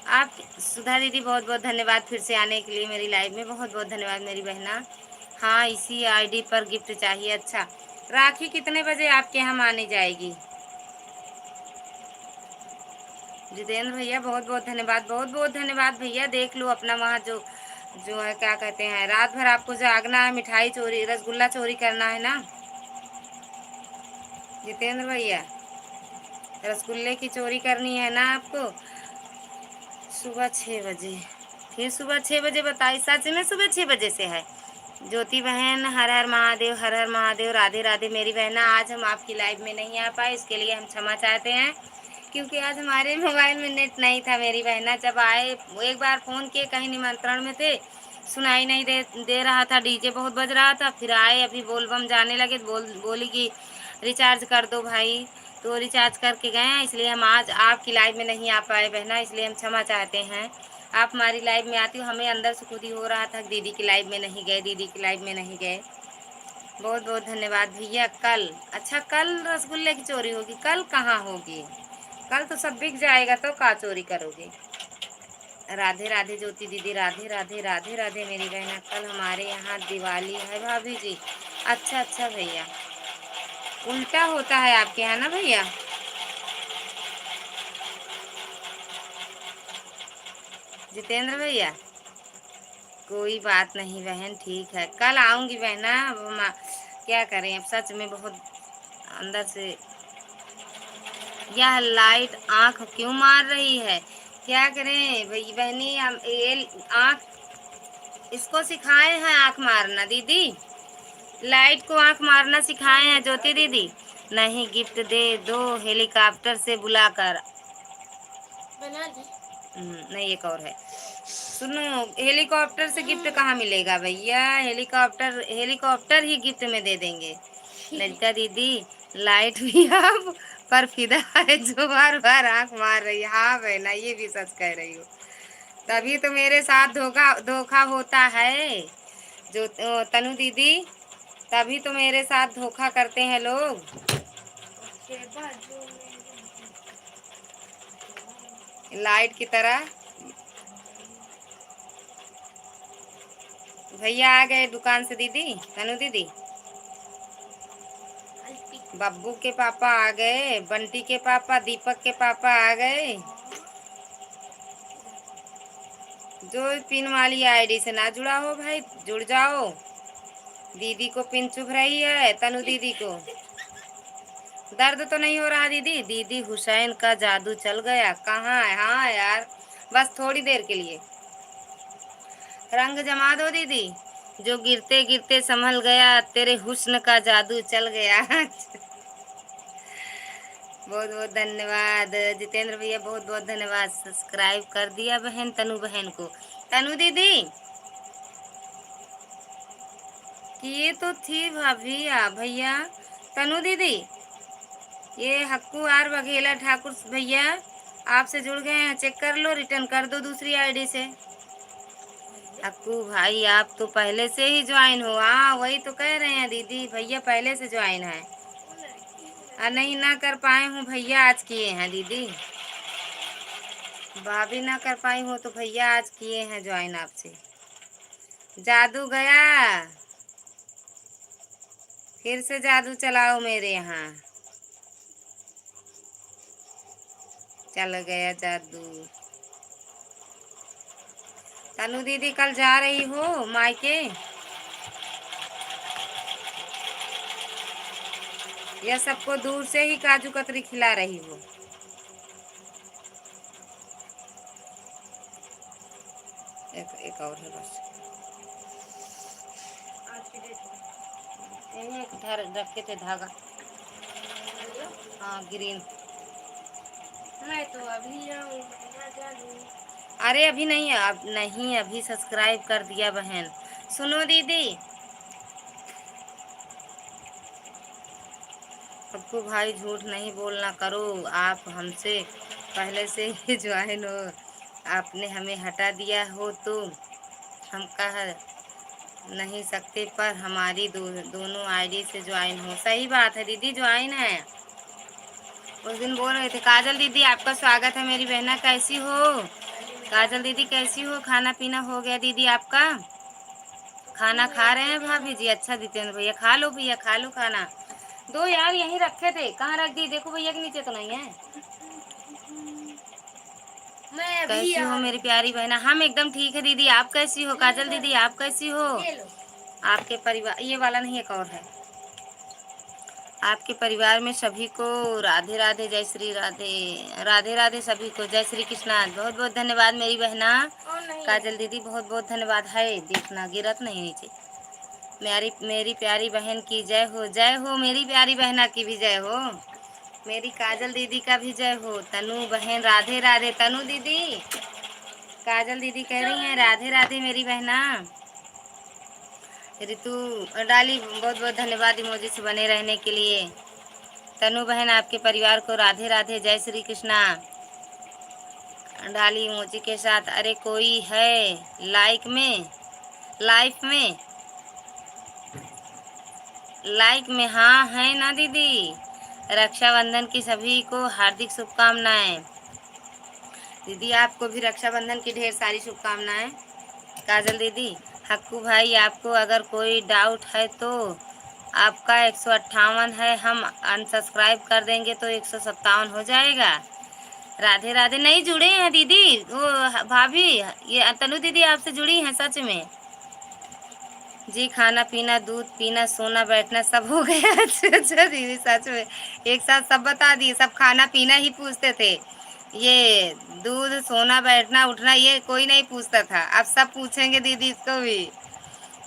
Speaker 1: आप सुधा दीदी बहुत बहुत धन्यवाद फिर से आने के लिए मेरी लाइव में, बहुत बहुत धन्यवाद मेरी बहना। हाँ इसी आईडी पर गिफ्ट चाहिए। अच्छा राखी कितने बजे आपके यहाँ मानी जाएगी? जितेंद्र भैया बहुत बहुत धन्यवाद, बहुत बहुत धन्यवाद भैया। देख लो अपना वहाँ जो जो है क्या कहते हैं, रात भर आपको जागना है, मिठाई चोरी रसगुल्ला चोरी करना है ना जितेंद्र भैया, रसगुल्ले की चोरी करनी है ना आपको। सुबह 6 बजे, फिर सुबह 6 बजे बताइए, सच में सुबह 6 बजे से है। ज्योति बहन हर हर महादेव, हर हर महादेव, राधे राधे मेरी बहना। आज हम आपकी लाइव में नहीं आ पाए, इसके लिए हम क्षमा चाहते हैं, क्योंकि आज हमारे मोबाइल में नेट नहीं था मेरी बहना। जब आए एक बार फ़ोन किए, कहीं निमंत्रण में थे, सुनाई नहीं दे रहा था, डीजे बहुत बज रहा था। फिर आए अभी बोलबम जाने लगे, बोली कि रिचार्ज कर दो भाई, तो रिचार्ज करके गए हैं, इसलिए हम आज आपकी लाइव में नहीं आ पाए बहना, इसलिए हम क्षमा चाहते हैं। आप हमारी लाइव में आती हो, हमें अंदर से खुद ही हो रहा था दीदी की लाइव में नहीं गए, दीदी की लाइव में नहीं गए। बहुत बहुत धन्यवाद भैया। कल, अच्छा कल रसगुल्ले की चोरी होगी? कल कहाँ होगी, कल तो सब बिक जाएगा, तो का चोरी करोगे? राधे राधे ज्योति दीदी, राधे राधे, राधे राधे मेरी बहना। कल हमारे यहाँ दिवाली है भाभी जी। अच्छा अच्छा भैया, उल्टा होता है आपके यहाँ ना भैया? जितेंद्र भैया कोई बात नहीं बहन, ठीक है कल आऊँगी बहना। अब क्या करें, अब सच में बहुत अंदर से यह लाइट आंख क्यों मार रही है, क्या करें भाई बहनी, हम ये आंख इसको सिखाए हैं आंख मारना दीदी, लाइट को आंख मारना सिखाए हैं ज्योति दीदी। नहीं गिफ्ट दे दो हेलीकॉप्टर से बुलाकर,
Speaker 2: बना दी।
Speaker 1: नहीं एक और है, सुनो हेलीकॉप्टर से गिफ्ट कहाँ मिलेगा भैया, हेलीकॉप्टर हेलीकॉप्टर ही गिफ्ट में दे देंगे। ललिता दीदी लाइट भी आप पर फिदा है जो बार बार आंख मार रही है। हाँ बहना ये भी सच कह रही हो, तभी तो मेरे साथ धोखा धोखा होता है जो तनु दीदी, तभी तो मेरे साथ धोखा करते हैं लोग। लाइट की तरह भैया आ गए दुकान से दीदी, तनु दीदी बब्बू के पापा आ गए, बंटी के पापा, दीपक के पापा आ गए। जो पिन वाली आईडी से ना जुड़ा हो भाई जुड़ जाओ। दीदी को पिन चुभ रही है, तनु दीदी को दर्द तो नहीं हो रहा दीदी? दीदी हुसैन का जादू चल गया, कहाँ है? हाँ यार बस थोड़ी देर के लिए रंग जमा दो दीदी, जो गिरते गिरते संभल गया, तेरे हुस्न का जादू चल गया। बहुत बहुत धन्यवाद जितेंद्र भैया, बहुत बहुत धन्यवाद। सब्सक्राइब कर दिया बहन तनु बहन को। तनु दीदी ये तो थी भाभी भैया, तनु दीदी ये हक्कू आर बघेला ठाकुर भैया आपसे जुड़ गए हैं, चेक कर लो, रिटर्न कर दो दूसरी आईडी से। हक्कू भाई आप तो पहले से ही ज्वाइन हो, हाँ वही तो कह रहे हैं दीदी, भैया पहले से ज्वाइन है। नहीं ना कर पाए हूँ भैया, आज किए हैं दीदी, भाभी ना कर पाई हो तो भैया आज किए हैं ज्वाइन आपसे। जादू गया, फिर से जादू चलाओ मेरे यहाँ, चल गया जादू। तनु दीदी कल जा रही हो मायके? या सबको दूर से ही काजू कतरी खिला रही हो? एक और है बस।
Speaker 2: आज की डेट में
Speaker 1: यही एक धर रखे थे धागा। हाँ ग्रीन।
Speaker 2: मैं तो अभी जाऊँ मैं जा दूँ।
Speaker 1: अरे अभी नहीं, अब नहीं, अभी सब्सक्राइब कर दिया बहन। सुनो दीदी, पप्पू भाई झूठ नहीं बोलना करो, आप हमसे पहले से ही ज्वाइन हो, आपने हमें हटा दिया हो तो हम कह नहीं सकते, पर हमारी दोनों आईडी से ज्वाइन हो। सही बात है दीदी, ज्वाइन है। उस दिन बोल रहे थे काजल दीदी आपका स्वागत है मेरी बहना, कैसी हो? काजल दीदी कैसी हो? खाना पीना हो गया दीदी आपका? खाना खा रहे हैं भाभी जी? अच्छा जितेंद्र भैया खा लो, भैया खा लो खाना। दो यार यहीं रखे थे, कहाँ रख दी? देखो भैया के नीचे तो नहीं है।
Speaker 2: मैं अभी
Speaker 1: कैसी हो
Speaker 2: आ
Speaker 1: मेरी
Speaker 2: रही
Speaker 1: प्यारी बहना? हम एकदम ठीक है दीदी, आप कैसी हो? काजल दीदी आप कैसी हो?
Speaker 2: हूँ। ये लो।
Speaker 1: आपके परिवार, ये वाला नहीं एक और है, आपके परिवार में सभी को राधे राधे, जय श्री राधे, राधे राधे सभी को, जय श्री कृष्णा। बहुत बहुत धन्यवाद मेरी बहना
Speaker 2: और नहीं
Speaker 1: काजल दीदी, बहुत बहुत धन्यवाद है। देखना गिरत नहीं नीचे। मेरी मेरी प्यारी बहन की जय हो, जय हो मेरी प्यारी बहना की भी जय हो, मेरी काजल दीदी का भी जय हो। तनु बहन राधे राधे, तनु दीदी काजल दीदी कह रही हैं राधे राधे मेरी बहना। ऋतु डाली बहुत बहुत धन्यवाद इमोजी से बने रहने के लिए। तनु बहन आपके परिवार को राधे राधे, जय श्री कृष्णा डाली इमोजी के साथ। अरे कोई है लाइक में, लाइफ में, लाइक में? हाँ है ना दीदी। रक्षाबंधन की सभी को हार्दिक शुभकामनाएं। दीदी आपको भी रक्षाबंधन की ढेर सारी शुभकामनाएं। काजल दीदी, हक्कू भाई आपको अगर कोई डाउट है तो आपका 158 है, हम अनसब्सक्राइब कर देंगे तो 157 हो जाएगा। राधे राधे। नहीं जुड़े हैं दीदी वो भाभी, ये तनु दीदी आपसे जुड़ी हैं सच में जी। खाना पीना, दूध पीना, सोना बैठना सब हो गया। अच्छा अच्छा दीदी सच में एक साथ सब बता दिए, सब खाना पीना ही पूछते थे, ये दूध सोना बैठना उठना ये कोई नहीं पूछता था, अब सब पूछेंगे दीदी इसको भी।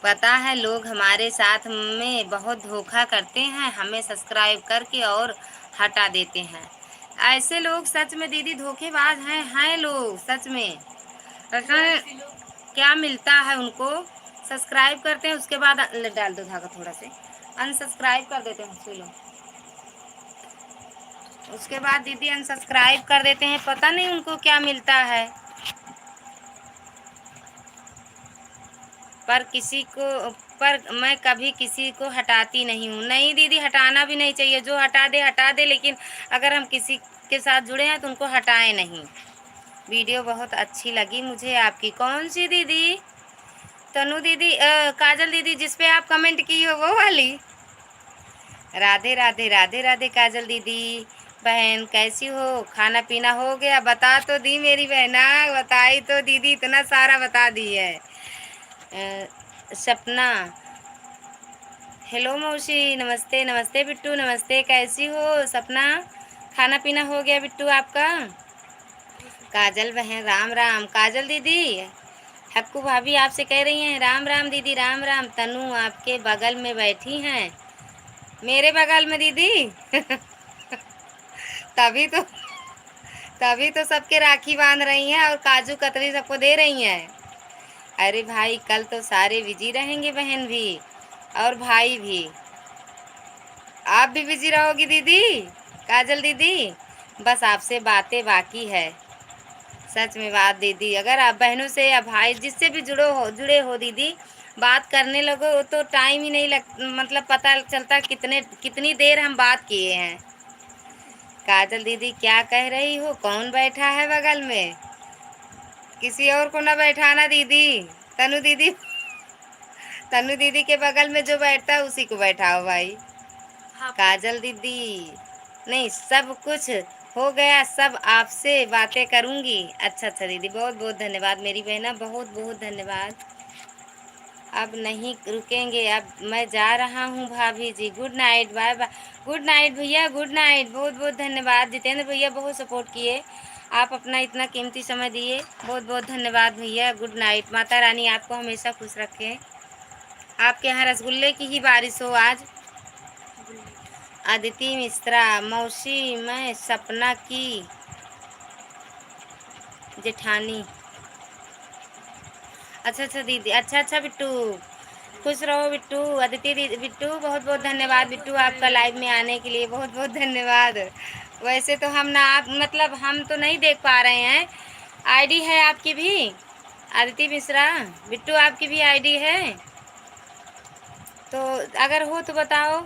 Speaker 1: पता है लोग हमारे साथ में बहुत धोखा करते हैं, हमें सब्सक्राइब करके और हटा देते हैं। ऐसे लोग सच में दीदी धोखेबाज हैं लोग सच में। पता है क्या मिलता है उनको? सब्सक्राइब करते हैं उसके बाद डाल दो धागा थोड़ा से, अनसब्सक्राइब कर देते हैं सुनो, उसके बाद दीदी अनसब्सक्राइब कर देते हैं, पता नहीं उनको क्या मिलता है। पर किसी को, पर मैं कभी किसी को हटाती नहीं हूँ। नहीं दीदी हटाना भी नहीं चाहिए, जो हटा दे, लेकिन अगर हम किसी के साथ जुड़े हैं तो उनको हटाएं नहीं। वीडियो बहुत अच्छी लगी मुझे आपकी। कौन सी दीदी? तनु दीदी, काजल दीदी जिस पे आप कमेंट की हो वो वाली? राधे राधे, राधे राधे काजल दीदी बहन कैसी हो? खाना पीना हो गया? बता तो दी मेरी बहना, बताई तो दीदी, इतना सारा बता दी है। सपना, हेलो मौसी, नमस्ते नमस्ते बिट्टू, नमस्ते, कैसी हो सपना? खाना पीना हो गया बिट्टू आपका? काजल बहन राम राम। काजल दीदी, हक्कू भाभी आपसे कह रही हैं राम राम दीदी, राम राम। तनु आपके बगल में बैठी हैं, मेरे बगल में दीदी? तभी तो, तभी तो सबके राखी बांध रही हैं और काजू कतरी सबको दे रही हैं। अरे भाई कल तो सारे बिजी रहेंगे, बहन भी और भाई भी। आप भी बिजी रहोगी दीदी? काजल दीदी बस आपसे बातें बाकी है। सच में बात दीदी, अगर आप बहनों से या भाई जिससे भी जुड़े हो दीदी, बात करने लगो तो टाइम ही नहीं लग, मतलब पता चलता कितनी देर हम बात किए हैं। काजल दीदी क्या कह रही हो? कौन बैठा है बगल में? किसी और को ना बैठाना दीदी। तनु दीदी, तनु दीदी के बगल में जो बैठता है उसी को बैठाओ भाई।
Speaker 2: हाँ
Speaker 1: काजल दीदी, नहीं सब कुछ हो गया, सब आपसे बातें करूंगी। अच्छा अच्छा दीदी बहुत बहुत धन्यवाद मेरी बहना, बहुत बहुत धन्यवाद। अब नहीं रुकेंगे, अब मैं जा रहा हूँ भाभी ji, good night, bye bye. Good night भैया, गुड नाइट, बहुत बहुत धन्यवाद। जितेंद्र भैया बहुत सपोर्ट किए, आप अपना इतना कीमती समय दिए, बहुत बहुत धन्यवाद भैया। गुड नाइट, माता रानी आपको हमेशा खुश रखें। आपके यहाँ रसगुल्ले की ही बारिश हो आज। अदिति मिश्रा, मौसी मैं सपना की जेठानी। अच्छा अच्छा दीदी, अच्छा अच्छा बिट्टू, खुश रहो बिट्टू। अदिति दीदी, बिट्टू बहुत बहुत धन्यवाद बिट्टू, आपका लाइव में आने के लिए बहुत बहुत धन्यवाद। वैसे तो हम ना, आप मतलब हम तो नहीं देख पा रहे हैं। आईडी है आपकी भी अदिति मिश्रा, बिट्टू आपकी भी आईडी है तो अगर हो तो बताओ।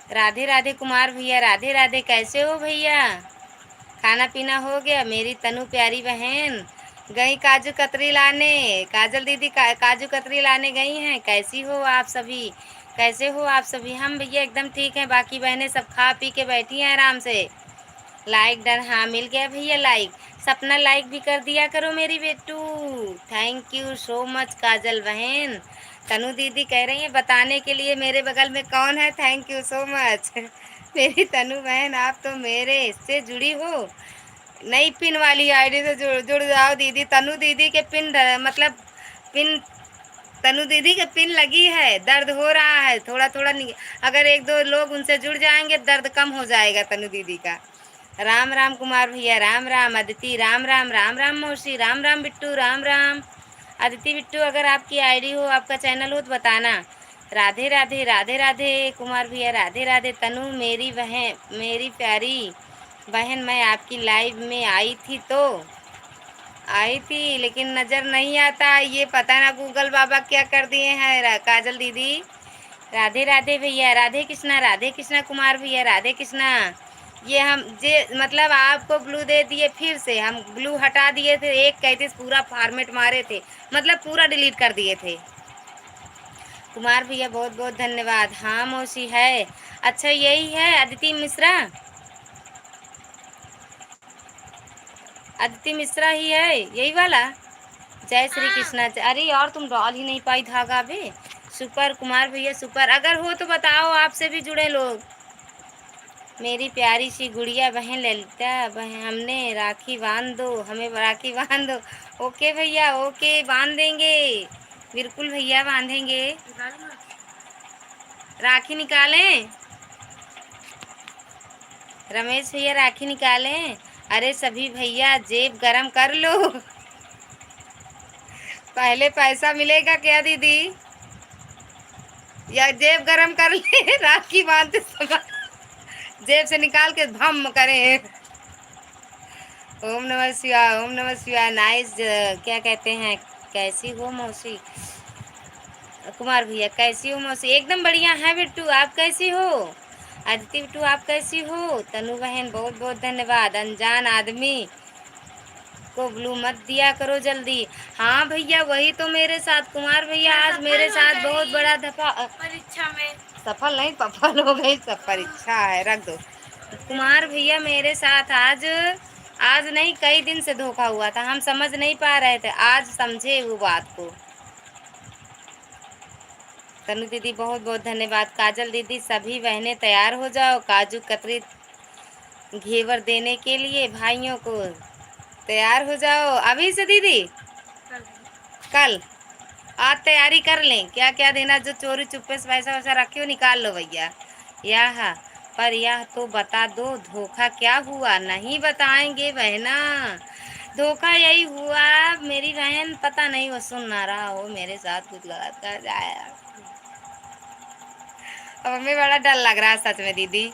Speaker 1: राधे राधे कुमार भैया, राधे राधे, कैसे हो भैया? खाना पीना हो गया? मेरी तनु प्यारी बहन गई काजू कतरी लाने, काजल दीदी काजू कतरी लाने गई हैं। कैसी हो आप सभी, कैसे हो आप सभी? हम भैया एकदम ठीक हैं, बाकी बहनें सब खा पी के बैठी हैं आराम से। लाइक डन, हाँ मिल गया भैया लाइक। सपना लाइक भी कर दिया करो मेरी बेटू। थैंक यू सो मच काजल बहन। तनु दीदी कह रही है बताने के लिए मेरे बगल में कौन है, थैंक यू सो मच। मेरी तनु बहन आप तो मेरे से जुड़ी हो। नई पिन वाली आईडी से जुड़ जाओ दीदी। तनु दीदी के पिन मतलब पिन, तनु दीदी के पिन लगी है, दर्द हो रहा है थोड़ा थोड़ा। अगर एक दो लोग उनसे जुड़ जाएंगे दर्द कम हो जाएगा तनु दीदी का। राम राम कुमार भैया, राम राम अदिति, राम राम, राम राम मौसी, राम राम बिट्टू, राम राम अदिति बिट्टू। अगर आपकी आईडी हो, आपका चैनल हो तो बताना। राधे राधे, राधे राधे कुमार भैया, राधे राधे। तनु मेरी बहन, मेरी प्यारी बहन, मैं आपकी लाइव में आई थी लेकिन नज़र नहीं आता, ये पता ना गूगल बाबा क्या कर दिए हैं। काजल दीदी राधे राधे भैया, राधे कृष्णा, राधे कृष्णा कुमार भैया, राधे कृष्णा। ये हम जे मतलब आपको ब्लू दे दिए, फिर से हम ब्लू हटा दिए थे, एक कहते पूरा फॉर्मेट मारे थे, मतलब पूरा डिलीट कर दिए थे। कुमार भैया बहुत बहुत धन्यवाद। हाँ मौसी है, अच्छा यही है अदिति मिश्रा, अदिति मिश्रा ही है यही वाला। जय श्री कृष्णा। अरे यार तुम डाल ही नहीं पाई धागा बे। सुपर कुमार भैया सुपर, अगर हो तो बताओ, आपसे भी जुड़े लोग। मेरी प्यारी सी गुड़िया बहन ललिता बहन, हमने राखी बांध दो, हमें राखी बांध दो। ओके भैया ओके, बांध देंगे, बिल्कुल भैया बांधेंगे। राखी निकालें, रमेश भैया राखी निकालें। अरे सभी भैया जेब गरम कर लो। पहले पैसा मिलेगा क्या दीदी, या जेब गरम कर ले राखी बांधते समय जेब से निकाल के भम करें। ओम नमः शिवाय, ओम नमः शिवाय। नाइस, क्या कहते हैं, कैसी हो मौसी? कुमार भैया कैसी हो मौसी? एकदम बढ़िया है बिट्टू, आप कैसी हो? आदित्य बिट्टू आप कैसी हो? तनु बहन बहुत बहुत धन्यवाद। अनजान आदमी को ब्लू मत दिया करो जल्दी। हाँ भैया वही तो मेरे साथ, कुमार भैया आज मेरे साथ बहुत बड़ा धपा
Speaker 2: परीक्षा में
Speaker 1: सफल नहीं सफल हो गई, सब परीक्षा है, रख दो। कुमार भैया मेरे साथ आज, आज नहीं कई दिन से धोखा हुआ था, हम समझ नहीं पा रहे थे, आज समझे वो बात को। तनु दीदी बहुत बहुत धन्यवाद। काजल दीदी सभी बहनें तैयार हो जाओ काजू कतरी घेवर देने के लिए भाइयों को, तैयार हो जाओ अभी से दीदी। कल आज तैयारी कर लें, क्या क्या देना, जो चोरी चुप्पे से पैसा वैसा रखे हो निकाल लो भैया। यह पर यह तो बता दो धोखा क्या हुआ? नहीं बताएंगे बहना, धोखा यही हुआ मेरी बहन, पता नहीं वो सुन ना रहा हो, मेरे साथ कुछ गलत कर जाए। अब हमें बड़ा डर लग रहा है सच में दीदी।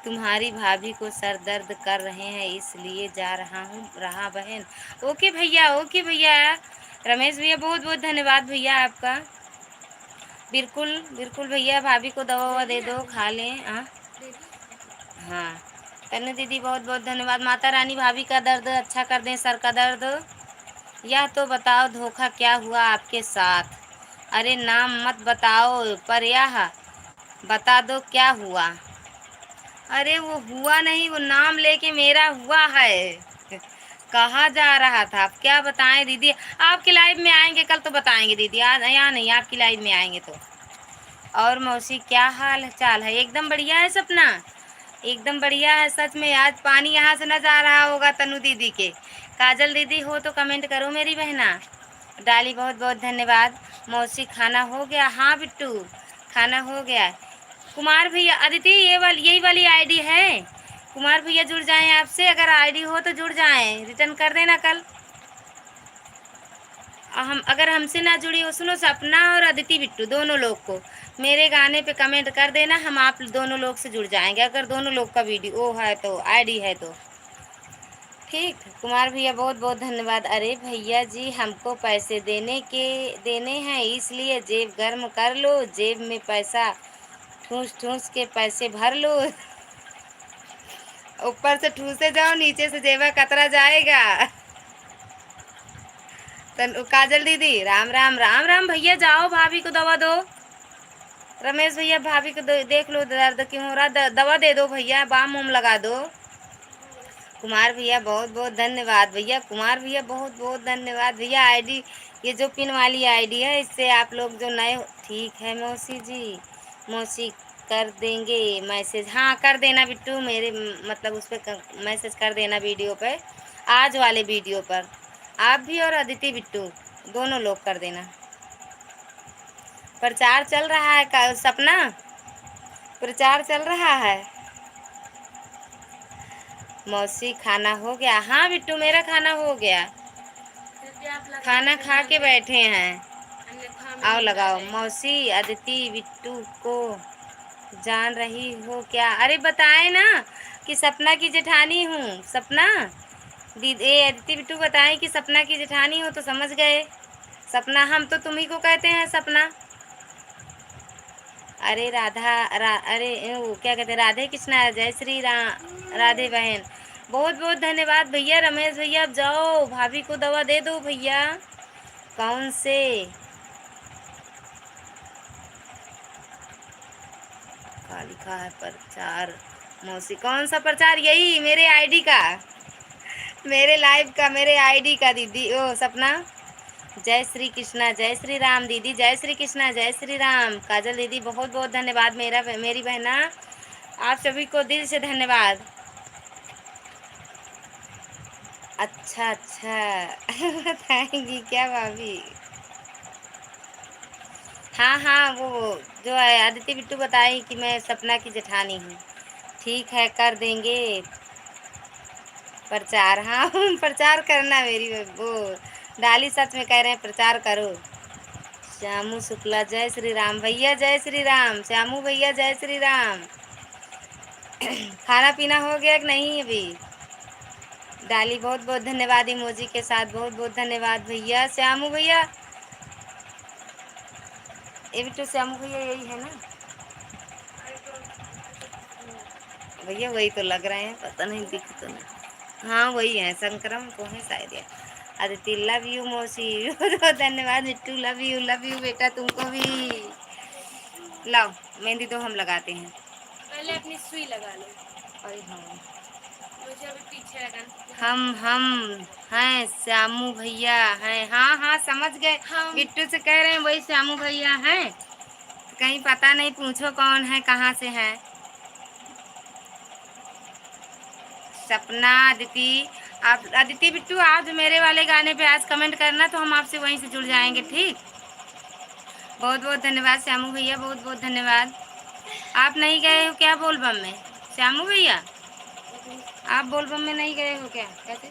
Speaker 1: तुम्हारी भाभी को सर दर्द कर रहे हैं इसलिए जा रहा हूँ, रहा बहन। ओके भैया ओके भैया। रमेश भैया बहुत बहुत धन्यवाद भैया आपका। बिल्कुल बिल्कुल भैया, भाभी को दवा ववा दे दो, खा लें। हाँ तन्नू दीदी बहुत बहुत धन्यवाद। माता रानी भाभी का दर्द अच्छा कर दें, सर का दर्द। यह तो बताओ धोखा क्या हुआ आपके साथ? अरे नाम मत बताओ पर यह बता दो क्या हुआ। अरे वो हुआ नहीं, वो नाम लेके मेरा हुआ है। कहाँ जा रहा था? आप क्या बताएं दीदी? आपकी लाइव में आएंगे कल तो बताएंगे दीदी, आज यहाँ नहीं, आपकी लाइव में आएंगे तो। और मौसी क्या हाल चाल है? एकदम बढ़िया है सपना, एकदम बढ़िया है सच में। आज पानी यहाँ से न जा रहा होगा तनु दीदी के। काजल दीदी हो तो कमेंट करो मेरी बहना। डाली बहुत बहुत धन्यवाद। मौसी खाना हो गया? हाँ बिट्टू खाना हो गया। कुमार भैया अदिति यही वाली आईडी है। कुमार भैया जुड़ जाएं आपसे, अगर आईडी हो तो जुड़ जाएं, रिटर्न कर देना कल। हम अगर हमसे ना जुड़ी हो, सुनो सपना और अदिति बिट्टू दोनों लोग को मेरे गाने पे कमेंट कर देना, हम आप दोनों लोग से जुड़ जाएंगे अगर दोनों लोग का वीडियो है तो, आईडी है तो। ठीक कुमार भैया बहुत बहुत धन्यवाद। अरे भैया जी हमको पैसे देने हैं, इसलिए जेब गर्म कर लो, जेब में पैसा ठूस ठूस के पैसे भर लो। ऊपर से ठूसे जाओ, नीचे से जेबा कतरा जाएगा। काजल दीदी राम राम राम राम। भैया जाओ भाभी को दवा दो। रमेश भैया भाभी को देख लो दर्द क्यों हो रहा, दवा दे दो भैया, बाम उम लगा दो। कुमार भैया बहुत बहुत धन्यवाद। भैया कुमार भैया बहुत बहुत धन्यवाद। भैया आईडी ये जो पिन वाली आईडी है, इससे आप लोग जो नए ठीक है मौसी जी, मौसी कर देंगे मैसेज। हाँ कर देना बिट्टू, मेरे मतलब उस पर मैसेज कर देना वीडियो पे, आज वाले वीडियो पर। आप भी और अदिति बिट्टू दोनों लोग कर देना। प्रचार चल रहा है का सपना? प्रचार चल रहा है। मौसी खाना हो गया? हाँ बिट्टू मेरा खाना हो गया, खाना खा के बैठे हैं। आओ लगाओ। मौसी अदिति बिट्टू को जान रही हो क्या? अरे बताए ना कि सपना की जेठानी हूँ। सपना दीदी अदिति बिट्टू बताएं कि सपना की जेठानी हो तो समझ गए। सपना हम तो तुम्ही को कहते हैं सपना। अरे अरे वो क्या कहते हैं, राधे कृष्णा, जय श्री राम राधे बहन। बहुत बहुत धन्यवाद भैया। रमेश भैया अब जाओ भाभी को दवा दे दो भैया। कौन से का लिखा है प्रचार? मौसी कौन सा प्रचार? यही मेरे आईडी का, मेरे लाइव का, मेरे आईडी का दीदी। ओ सपना जय श्री कृष्णा जय श्री राम दीदी, जय श्री कृष्णा जय श्री राम। काजल दीदी बहुत बहुत धन्यवाद। मेरी बहना आप सभी को दिल से धन्यवाद। अच्छा अच्छा बताएंगी क्या भाभी? हाँ हाँ वो जो है आदित्य बिट्टू बताई कि मैं सपना की जेठानी हूँ। ठीक है कर देंगे प्रचार। हाँ प्रचार करना मेरी वो डाली सच में कह रहे हैं, प्रचार करो। श्यामू शुक्ला जय श्री राम भैया, जय श्री राम श्यामू भैया, जय श्री राम। खाना पीना हो गया कि नहीं अभी? डाली बहुत बहुत धन्यवाद इमोजी के साथ, बहुत बहुत धन्यवाद भैया। श्यामू भैया ये भी तो श्यामू भैया यही है ना भैया? वही तो लग रहे हैं, पता नहीं दिख तो नहीं। हाँ वही है, संक्रम को है शायद ये। अदिति लव यू मौसी धन्यवाद। मिट्टू लव यू बेटा तुमको भी। लाओ मेहंदी तो हम लगाते हैं।
Speaker 2: पहले अपनी सुई लगा लो।
Speaker 1: अरे हाँ
Speaker 2: मुझे अभी पीछे लगाना।
Speaker 1: हम हैं श्यामू भैया हैं। हाँ हाँ समझ गए, बिट्टू से कह रहे हैं वही श्यामू भैया हैं। कहीं पता नहीं, पूछो कौन है कहाँ से है। सपना अदिति, आप अदिति बिट्टू आज मेरे वाले गाने पे आज कमेंट करना तो हम आपसे वहीं से जुड़ जाएंगे। ठीक बहुत बहुत धन्यवाद श्यामू भैया, बहुत बहुत धन्यवाद। आप नहीं गए हो क्या बोलबम में? श्यामू भैया आप बोलबम में नहीं गए हो क्या? कैसे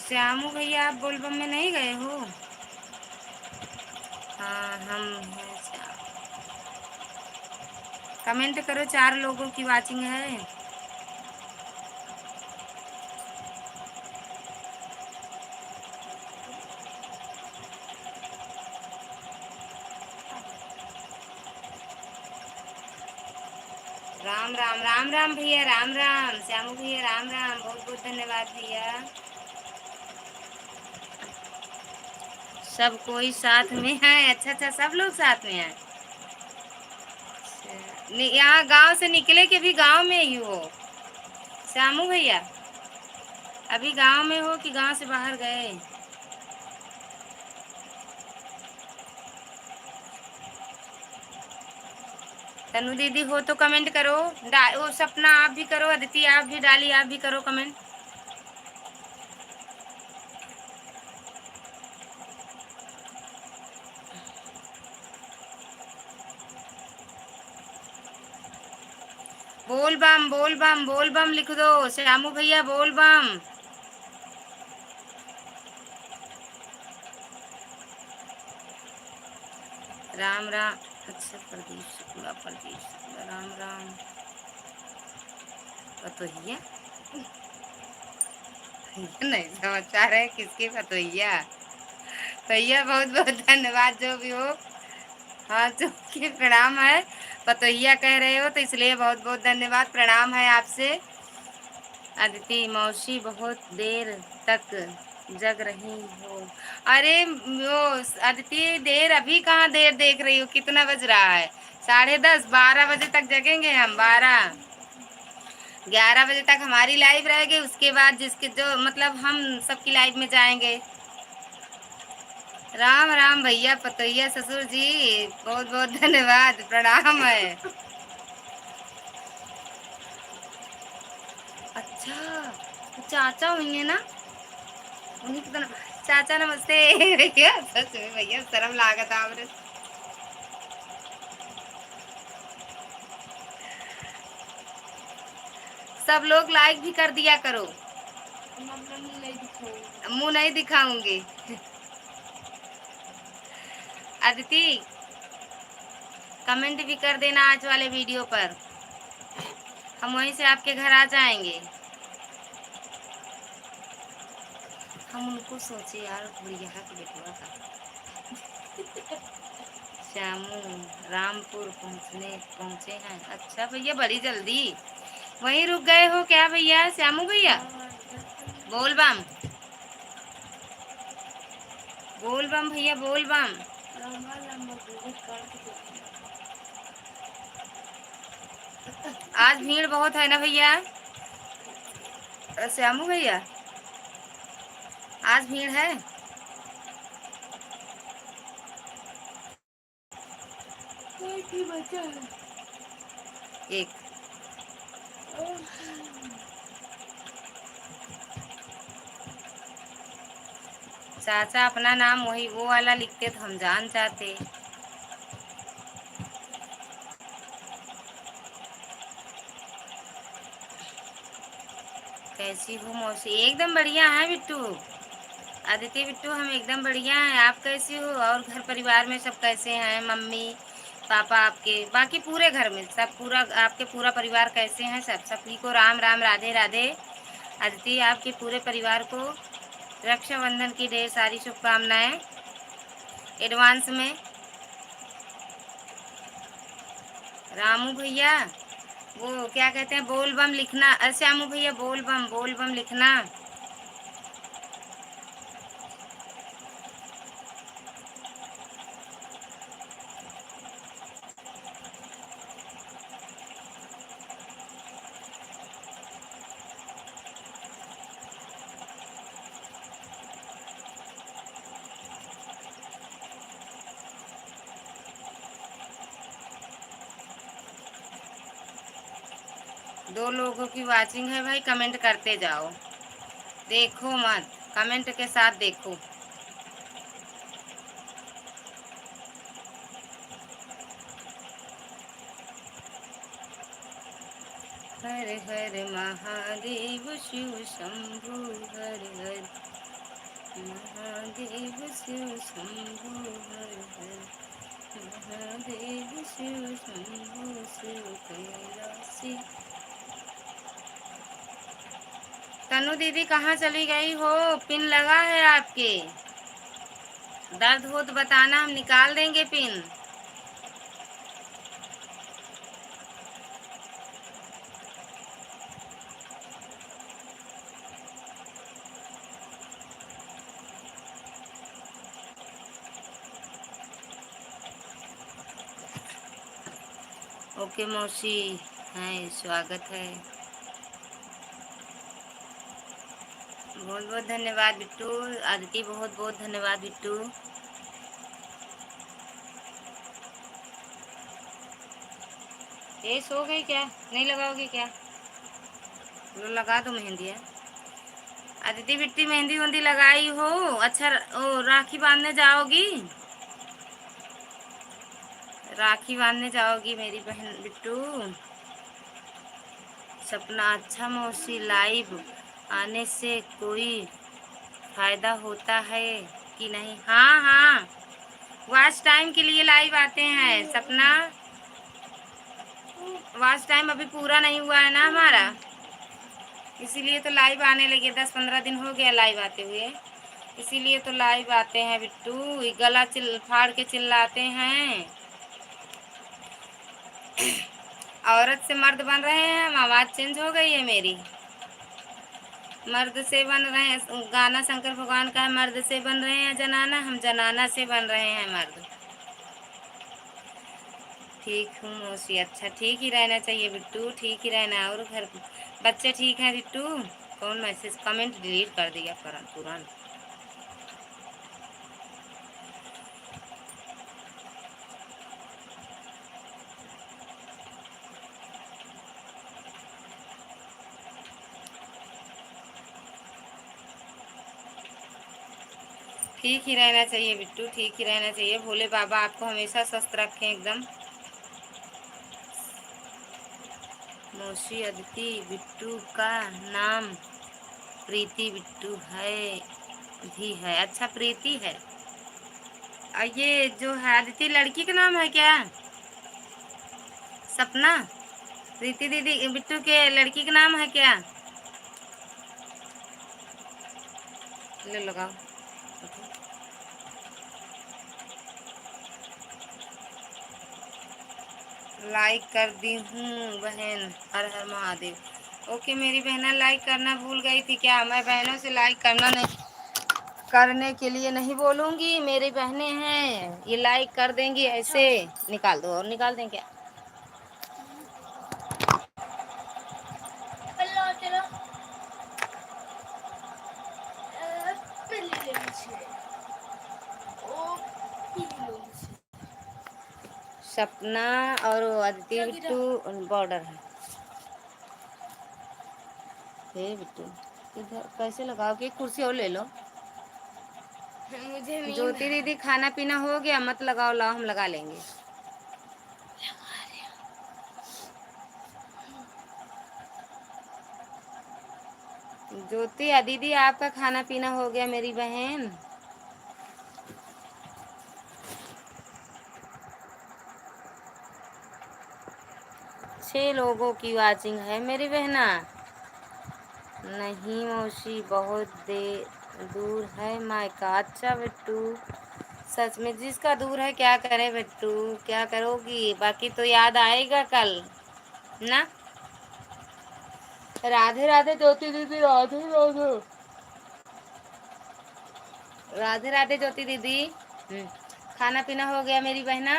Speaker 1: श्यामू भैया आप बोलबम में नहीं गए हो? हाँ हम हैं श्याम। कमेंट करो, 4 लोगों की वाचिंग है। राम राम राम राम भैया, राम राम श्यामू भैया, राम राम बहुत बहुत धन्यवाद भैया। सब कोई साथ में है? अच्छा अच्छा सब लोग साथ में हैं। यहाँ गांव से निकले कि अभी गांव में ही हो श्यामू भैया? अभी गांव में हो कि गांव से बाहर गए? तनु दीदी हो तो कमेंट करो। वो सपना आप भी करो, अदिति आप भी, डाली आप भी करो कमेंट। बोल बम बोल बम बोल बम लिख दो श्यामू भैया, बोल बम। राम राम। अच्छा प्रदीप शुक्ला, प्रदीप शुक्ला, राम राम। पतोहिया नहीं समाचार है किसके पतोहिया? भैया बहुत बहुत धन्यवाद जो भी हो। हाँ जो कि प्रणाम है। पतोहिया कह रहे हो तो इसलिए बहुत बहुत धन्यवाद, प्रणाम है आपसे। अदिति मौसी बहुत देर तक जग रही हो? अरे वो अदिति देर अभी कहाँ देर देख रही हो, कितना बज रहा है? 10:30, 12 बजे तक जगेंगे हम। 12 11 बजे तक हमारी लाइव रहेगी, उसके बाद जिसके जो मतलब हम सबकी लाइव में जाएंगे। राम राम भैया पतोहिया ससुर जी, बहुत बहुत धन्यवाद, प्रणाम है। अच्छा तो चाचा हुई है ना, उन्हीं की तो चाचा नमस्ते भैया, सच में भैया शर्म लागत आवरे। सब लोग लाइक भी कर दिया करो। मुंह नहीं दिखाऊंगी। अदिति कमेंट भी कर देना आज वाले वीडियो पर, हम वहीं से आपके घर आ जाएंगे। हम उनको सोचे यार बुढ़िया के बेटुआ का। श्यामू रामपुर पहुँचे हैं? अच्छा भैया बड़ी जल्दी वहीं रुक गए हो क्या भैया श्यामू भैया? बोल बम बोल बम भैया, बोल बम। आज भीड़ बहुत है ना भैया? श्यामू भैया आज भीड़ है? एक चाचा अपना नाम वही वो वाला लिखते तो हम जान जाते। कैसी हो मौसी? एकदम बढ़िया है बिट्टू, आदित्य बिट्टू हम एकदम बढ़िया हैं। आप कैसी हो? और घर परिवार में सब कैसे हैं? मम्मी पापा आपके, बाकी पूरे घर में सब, पूरा आपके पूरा परिवार कैसे हैं? सब सभी को राम राम, राधे राधे। आदित्य आपके पूरे परिवार को रक्षाबंधन की ढेर सारी शुभकामनाएं एडवांस में। रामू भैया वो क्या कहते हैं, बोल बम लिखना। श्यामू भैया बोल बम लिखना। दो लोगों की वाचिंग है भाई, कमेंट करते जाओ, देखो मत, कमेंट के साथ देखो। हर हर महादेव शिव शंभु, हर हर महादेव शिव शंभु, हर हर महादेव शिव शंभु, शिव कैलासी। तनु दीदी कहाँ चली गई हो? पिन लगा है आपके? दर्द हो तो बताना, हम निकाल देंगे पिन। ओके मौसी, है स्वागत है। बहुत बहुत धन्यवाद बिट्टू। आदिति बहुत बहुत धन्यवाद बिट्टू। ये सो गई क्या? नहीं लगाओगी क्या? लो लगा दो मेहंदी है। आदिति बिट्टी मेहंदी वेहंदी लगाई हो? अच्छा ओ राखी बांधने जाओगी? राखी बांधने जाओगी मेरी बहन बिट्टू? सपना अच्छा मौसी, लाइव आने से कोई फायदा होता है कि नहीं? हाँ हाँ, वॉच टाइम के लिए लाइव आते हैं सपना। वॉच टाइम अभी पूरा नहीं हुआ है ना हमारा, इसीलिए तो लाइव आने लगे। 10-15 दिन हो गया लाइव आते हुए, इसीलिए तो लाइव आते हैं बिट्टू। ये गला चिल फाड़ के चिल्लाते हैं। औरत से मर्द बन रहे हैं हम, आवाज़ चेंज हो गई है मेरी। मर्द से बन रहे हैं, गाना शंकर भगवान का है, मर्द से बन रहे हैं जनाना, हम जनाना से बन रहे हैं मर्द। ठीक हूँ मौसी। अच्छा ठीक ही रहना चाहिए बिट्टू, ठीक ही रहना। और घर बच्चे ठीक हैं बिट्टू? कौन मैसेज कमेंट डिलीट कर दिया तुरंत? ठीक ही रहना चाहिए बिट्टू, ठीक ही रहना चाहिए। भोले बाबा आपको हमेशा स्वस्थ रखें एकदम। मौसी अदिति बिट्टू का नाम प्रीति बिट्टू है भी है। अच्छा प्रीति है। और ये जो है अदिति लड़की का नाम है क्या? सपना, प्रीति दीदी बिट्टू के लड़की का नाम है क्या? ले लगाओ। लाइक कर दी हूँ बहन, हर हर महादेव। ओके मेरी बहना, लाइक करना भूल गई थी क्या? मैं बहनों से लाइक करना नहीं, करने के लिए नहीं बोलूँगी। मेरी बहनें हैं, ये लाइक कर देंगी ऐसे। निकाल दो और निकाल दें क्या?
Speaker 2: चलो चलो पहले ले लीजिए। ओ पीली लो लीजिए।
Speaker 1: सपना और अदिति बिट्टू बॉर्डर है। हे बिट्टू इधर कैसे लगाओगे? कुर्सी और ले लो।
Speaker 2: मुझे नींद
Speaker 1: ज्योति दीदी खाना पीना हो गया? मत लगाओ, लाओ हम लगा लेंगे। ज्योति दीदी आपका खाना पीना हो गया मेरी बहन? 6 लोगों की वाचिंग है मेरी बहना। नहीं मौसी, बहुत दूर है मायका। अच्छा बिट्टू, सच में जिसका दूर है क्या करे बिट्टू, क्या करोगी? बाकी तो याद आएगा कल ना। राधे राधे ज्योति दीदी, राधे राधे। राधे राधे ज्योति दीदी। खाना पीना हो गया मेरी बहना?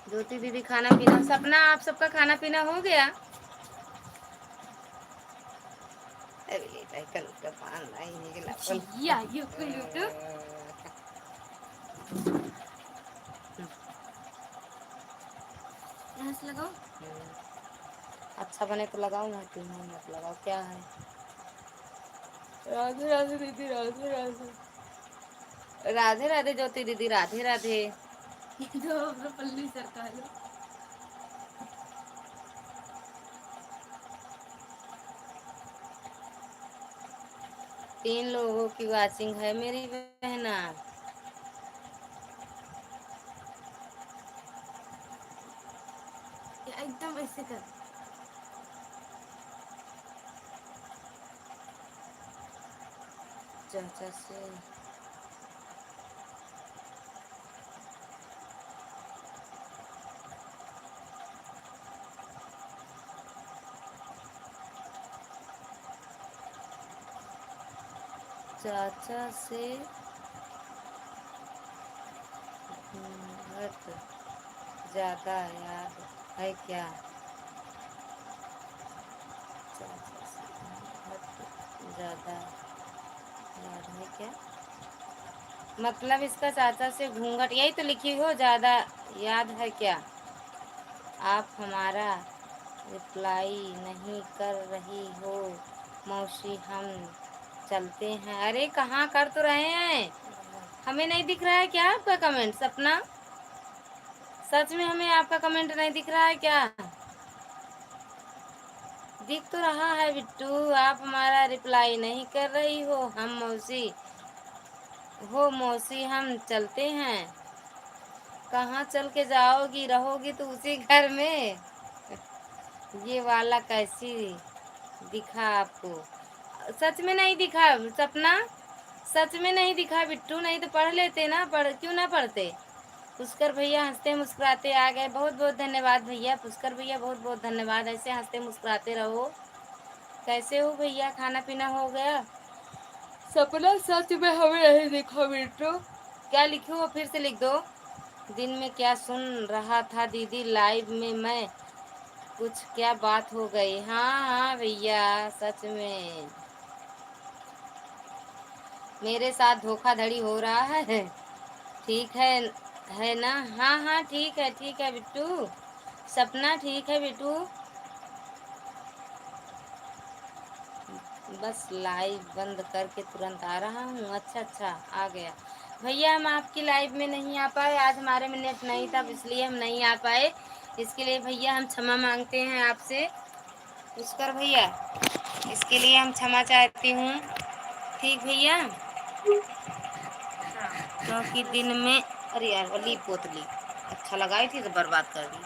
Speaker 1: ज्योति दीदी खाना पीना। सपना आप सबका खाना पीना हो गया? अरे कल का पान आई निकला।
Speaker 2: या यू यूट्यूब यहाँ से लगाओ।
Speaker 1: अच्छा बने तो लगाओ, ना क्यों मत लगाओ, क्या है? राधे राधे दीदी, राधे राधे। राधे राधे ज्योति दीदी, राधे राधे।
Speaker 2: तो अपना पल्ली सरका लो।
Speaker 1: 3 लोगों की वाचिंग है मेरी बहना।
Speaker 2: एकदम ऐसे कर।
Speaker 1: चाचा से चाचा से ज़्यादा याद है क्या? ज़्यादा याद है क्या? मतलब इसका चाचा से घूंघट, यही तो लिखी हो, ज़्यादा याद है क्या? आप हमारा रिप्लाई नहीं कर रही हो मौसी, हम चलते हैं। अरे कहाँ कर तो रहे हैं, हमें नहीं दिख रहा है क्या आपका कमेंट? सपना, सच में हमें आपका कमेंट नहीं दिख रहा है क्या? दिख तो रहा है बिट्टू, आप हमारा रिप्लाई नहीं कर रही हो। मौसी हम चलते हैं। कहाँ चल के जाओगी, रहोगी तो उसी घर में। ये वाला कैसी दिखा आपको? सच में नहीं दिखा सपना, सच में नहीं दिखा बिट्टू, नहीं तो पढ़ लेते ना, क्यों ना पढ़ते? पुष्कर भैया हंसते मुस्कुराते आ गए, बहुत बहुत धन्यवाद भैया। पुष्कर भैया बहुत बहुत धन्यवाद, ऐसे हंसते मुस्कुराते रहो। कैसे हो भैया, खाना पीना हो गया? सपना सच में हमें नहीं दिखा बिट्टू, क्या लिखूं? फिर से लिख दो। दिन में क्या सुन रहा था दीदी लाइव में मैं, कुछ क्या बात हो गई? हाँ हाँ भैया, सच में मेरे साथ धोखाधड़ी हो रहा है। ठीक है ना? हाँ हाँ ठीक है बिट्टू। सपना ठीक है बिट्टू, बस लाइव बंद करके तुरंत आ रहा हूँ। अच्छा अच्छा, आ गया भैया। हम आपकी लाइव में नहीं आ पाए, आज हमारे में नेट नहीं था, इसलिए हम नहीं आ पाए। इसके लिए भैया हम क्षमा मांगते हैं आपसे, पुष्कर भैया, इसके लिए हम क्षमा चाहती हूँ। ठीक भैया, क्योंकि दिन में, अरे यार वली पोतली अच्छा लगाई थी तो बर्बाद कर दी।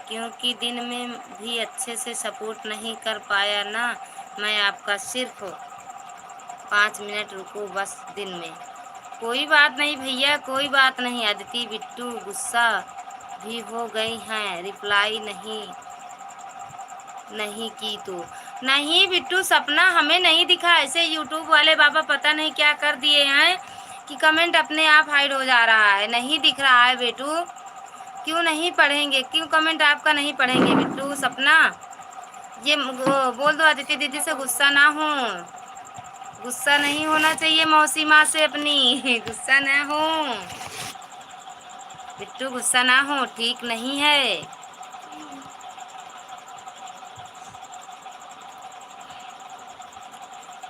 Speaker 1: क्योंकि दिन में भी अच्छे से सपोर्ट नहीं कर पाया ना मैं आपका, सिर्फ 5 मिनट रुको बस दिन में। कोई बात नहीं भैया, कोई बात नहीं। अदिति बिट्टू गुस्सा भी हो गई हैं, रिप्लाई नहीं नहीं की तो। नहीं बिट्टू, सपना हमें नहीं दिखा, ऐसे यूट्यूब वाले बाबा पता नहीं क्या कर दिए हैं कि कमेंट अपने आप हाइड हो जा रहा है, नहीं दिख रहा है बेटू। क्यों नहीं पढ़ेंगे, क्यों कमेंट आपका नहीं पढ़ेंगे बिट्टू? सपना ये बोल दो अदिति दीदी से गुस्सा ना हो, गुस्सा नहीं होना चाहिए मौसी माँ से अपनी। गुस्सा ना हो बिट्टू, गुस्सा ना हो, ठीक नहीं है।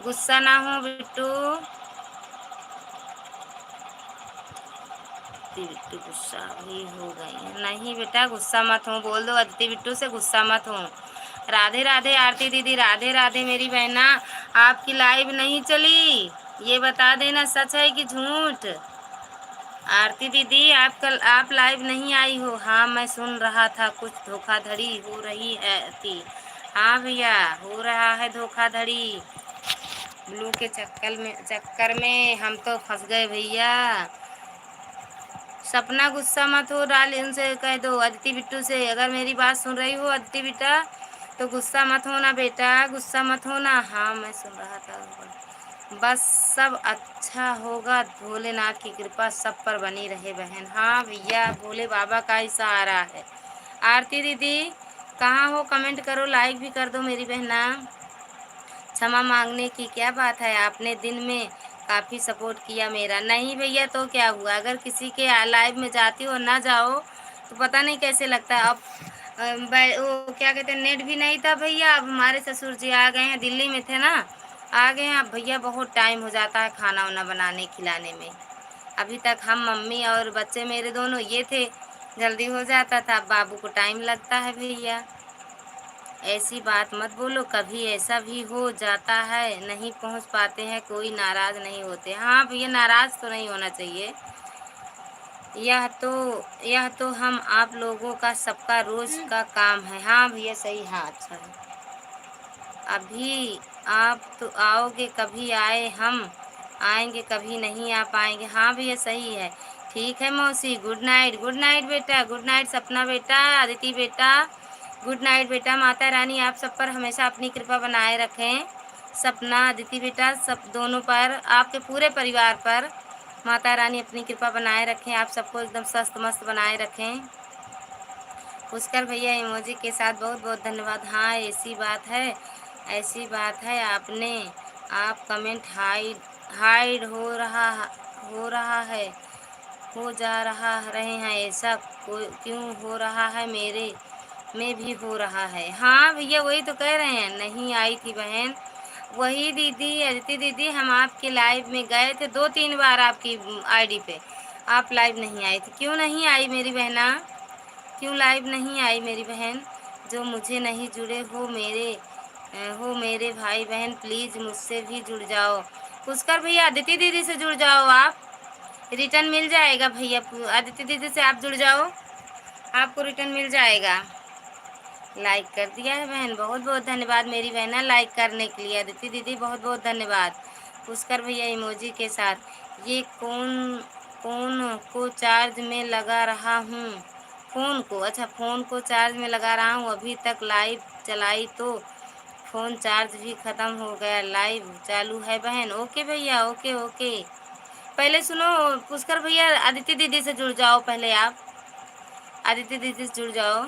Speaker 1: गुस्सा ना हो बिट्टू। बिट्टू गुस्सा भी हो गई है। नहीं बेटा, गुस्सा मत हो, बोल दो अदिति बिट्टू से गुस्सा मत हो। राधे राधे आरती दीदी, राधे राधे मेरी बहना। आपकी लाइव नहीं चली, ये बता देना सच है कि झूठ? आरती दीदी आप लाइव नहीं आई हो। हाँ मैं सुन रहा था कुछ धोखाधड़ी हो रही है थी। हाँ भैया, हो रहा है धोखाधड़ी। ब्लू के चक्कर में हम तो फंस गए भैया। सपना गुस्सा मत हो, डाल उनसे कह दो अदिति बिट्टू से, अगर मेरी बात सुन रही हो अदिति बेटा तो गुस्सा मत होना बेटा, गुस्सा मत होना। हाँ मैं सुन रहा था, बस सब अच्छा होगा, भोलेनाथ की कृपा सब पर बनी रहे बहन। हाँ भैया, भोले बाबा का ही सहारा है। आरती दीदी कहाँ हो, कमेंट करो, लाइक भी कर दो मेरी बहना। क्षमा मांगने की क्या बात है, आपने दिन में काफ़ी सपोर्ट किया मेरा। नहीं भैया तो क्या हुआ, अगर किसी के लाइव में जाती हो ना जाओ तो पता नहीं कैसे लगता है। अब वो क्या कहते हैं, नेट भी नहीं था भैया। अब हमारे ससुर जी आ गए हैं, दिल्ली में थे ना, आ गए हैं। अब भैया बहुत टाइम हो जाता है खाना वाना बनाने खिलाने में। अभी तक हम मम्मी और बच्चे मेरे दोनों ये थे, जल्दी हो जाता था। अब बाबू को टाइम लगता है भैया। ऐसी बात मत बोलो, कभी ऐसा भी हो जाता है, नहीं पहुंच पाते हैं, कोई नाराज नहीं होते। हाँ भैया, नाराज तो नहीं होना चाहिए। यह तो हम आप लोगों का सबका रोज का काम है। हाँ भैया सही, हाँ अच्छा है। अभी आप तो आओगे, कभी आए, हम आएंगे, कभी नहीं आ पाएंगे। हाँ भैया सही है। ठीक है मौसी, गुड नाइट, गुड नाइट बेटा, गुड नाइट सपना बेटा, अदिति बेटा, गुड नाइट बेटा। माता रानी आप सब पर हमेशा अपनी कृपा बनाए रखें। सपना, अदिति बेटा, सब दोनों पर, आपके पूरे परिवार पर माता रानी अपनी कृपा बनाए रखें, आप सबको एकदम स्वस्थ मस्त बनाए रखें। पुष्कर भैया इमोजी के साथ बहुत बहुत धन्यवाद। हाँ ऐसी बात है, ऐसी बात है। आपने आप कमेंट हाइड हाइड हो रहा है, हो जा रहा रहे हैं, ऐसा क्यों हो रहा है? मेरे में भी हो रहा है। हाँ भैया वही तो कह रहे हैं, नहीं आई थी बहन। वही दीदी, अदिति दीदी, हम आपके लाइव में गए थे 2-3 बार आपकी आईडी पे, आप लाइव नहीं आई थी। क्यों नहीं आई मेरी बहना, क्यों लाइव नहीं आई मेरी बहन? जो मुझे नहीं जुड़े हो मेरे भाई बहन, प्लीज़ मुझसे भी जुड़ जाओ। पुष्कर भैया अदिति दीदी से जुड़ जाओ, आप रिटर्न मिल जाएगा भैया। अदिति दीदी से आप जुड़ जाओ, आपको रिटर्न मिल जाएगा। लाइक कर दिया है बहन, बहुत बहुत धन्यवाद मेरी बहना लाइक करने के लिए। अदिति दीदी बहुत बहुत धन्यवाद। पुष्कर भैया इमोजी के साथ। ये कौन को चार्ज में लगा रहा हूँ, फ़ोन को, अच्छा फ़ोन को चार्ज में लगा रहा हूँ। अभी तक लाइव चलाई तो फ़ोन चार्ज भी ख़त्म हो गया। लाइव चालू है बहन। ओके भैया, ओके ओके। पहले सुनो पुष्कर भैया, अदिति दीदी से जुड़ जाओ पहले, आप अदिति दीदी से जुड़ जाओ।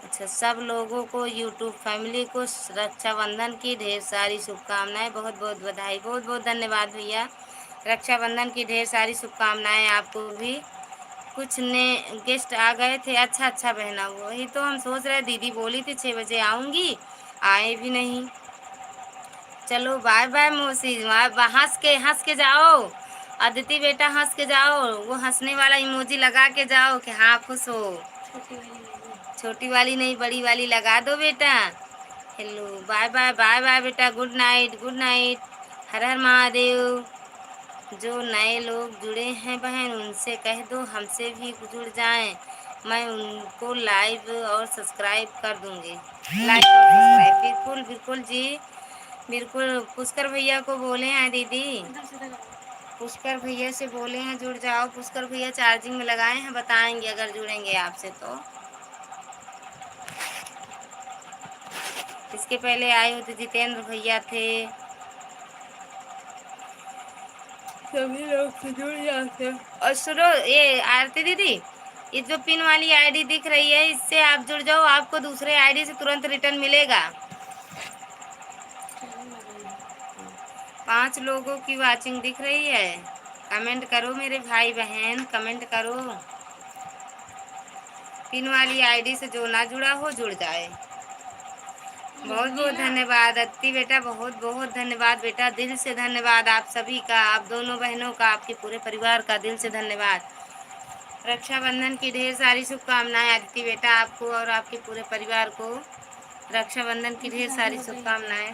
Speaker 1: अच्छा, सब लोगों को, यूट्यूब फैमिली को रक्षाबंधन की ढेर सारी शुभकामनाएं, बहुत बहुत बधाई, बहुत बहुत धन्यवाद भैया। रक्षाबंधन की ढेर सारी शुभकामनाएं आपको भी। कुछ ने गेस्ट आ गए थे। अच्छा अच्छा बहना, वही तो हम सोच रहे, दीदी बोली थी 6 बजे आऊँगी, आए भी नहीं। चलो बाय बाय मौसी, हंस के जाओ। अदिति बेटा हंस के जाओ, वो हंसने वाला इमोजी लगा के जाओ कि हाँ खुश हो। छोटी वाली नहीं, बड़ी वाली लगा दो बेटा। Hello, bye bye bye bye बेटा, गुड नाइट गुड नाइट। हर हर महादेव। जो नए लोग जुड़े हैं बहन, उनसे कह दो हमसे भी जुड़ जाएं, मैं उनको लाइव और सब्सक्राइब कर दूंगी। लाइक और सब्सक्राइब बिल्कुल बिल्कुल जी, बिल्कुल। पुष्कर भैया को बोले हैं दीदी, पुष्कर भैया से बोले हैं जुड़ जाओ। पुष्कर भैया चार्जिंग में लगाए हैं, बताएंगे अगर जुड़ेंगे आपसे तो। इसके पहले आए हुए थे जितेंद्र भैया थे, सभी लोग से जुड़ जाते। और सुनो ये आरती दीदी, ये जो पिन वाली आईडी दिख रही है, इससे आप जुड़ जाओ, आपको दूसरे आईडी से तुरंत रिटर्न मिलेगा। 5 लोगों की वाचिंग दिख रही है। कमेंट करो मेरे भाई बहन, कमेंट करो। पिन वाली आईडी से जो ना जुड़ा हो जुड़ जाए। बहुत बहुत धन्यवाद अत्ती बेटा, बहुत बहुत धन्यवाद बेटा, दिल से धन्यवाद आप सभी का, आप दोनों बहनों का, आपके पूरे परिवार का दिल से धन्यवाद। रक्षाबंधन की ढेर सारी शुभकामनाएं अदिति बेटा, आपको और आपके पूरे परिवार को रक्षाबंधन की ढेर सारी शुभकामनाएं।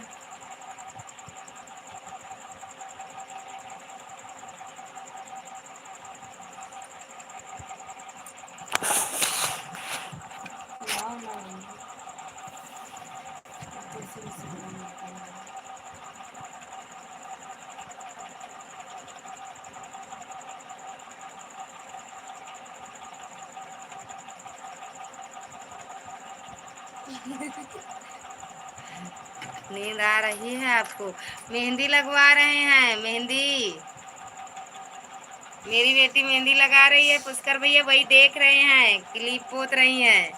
Speaker 1: नींद आ रही है आपको? मेहंदी लगवा रहे हैं, मेहंदी, मेरी बेटी मेहंदी लगा रही है। पुष्कर भैया वही देख रहे हैं, क्लिप पोत रही हैं।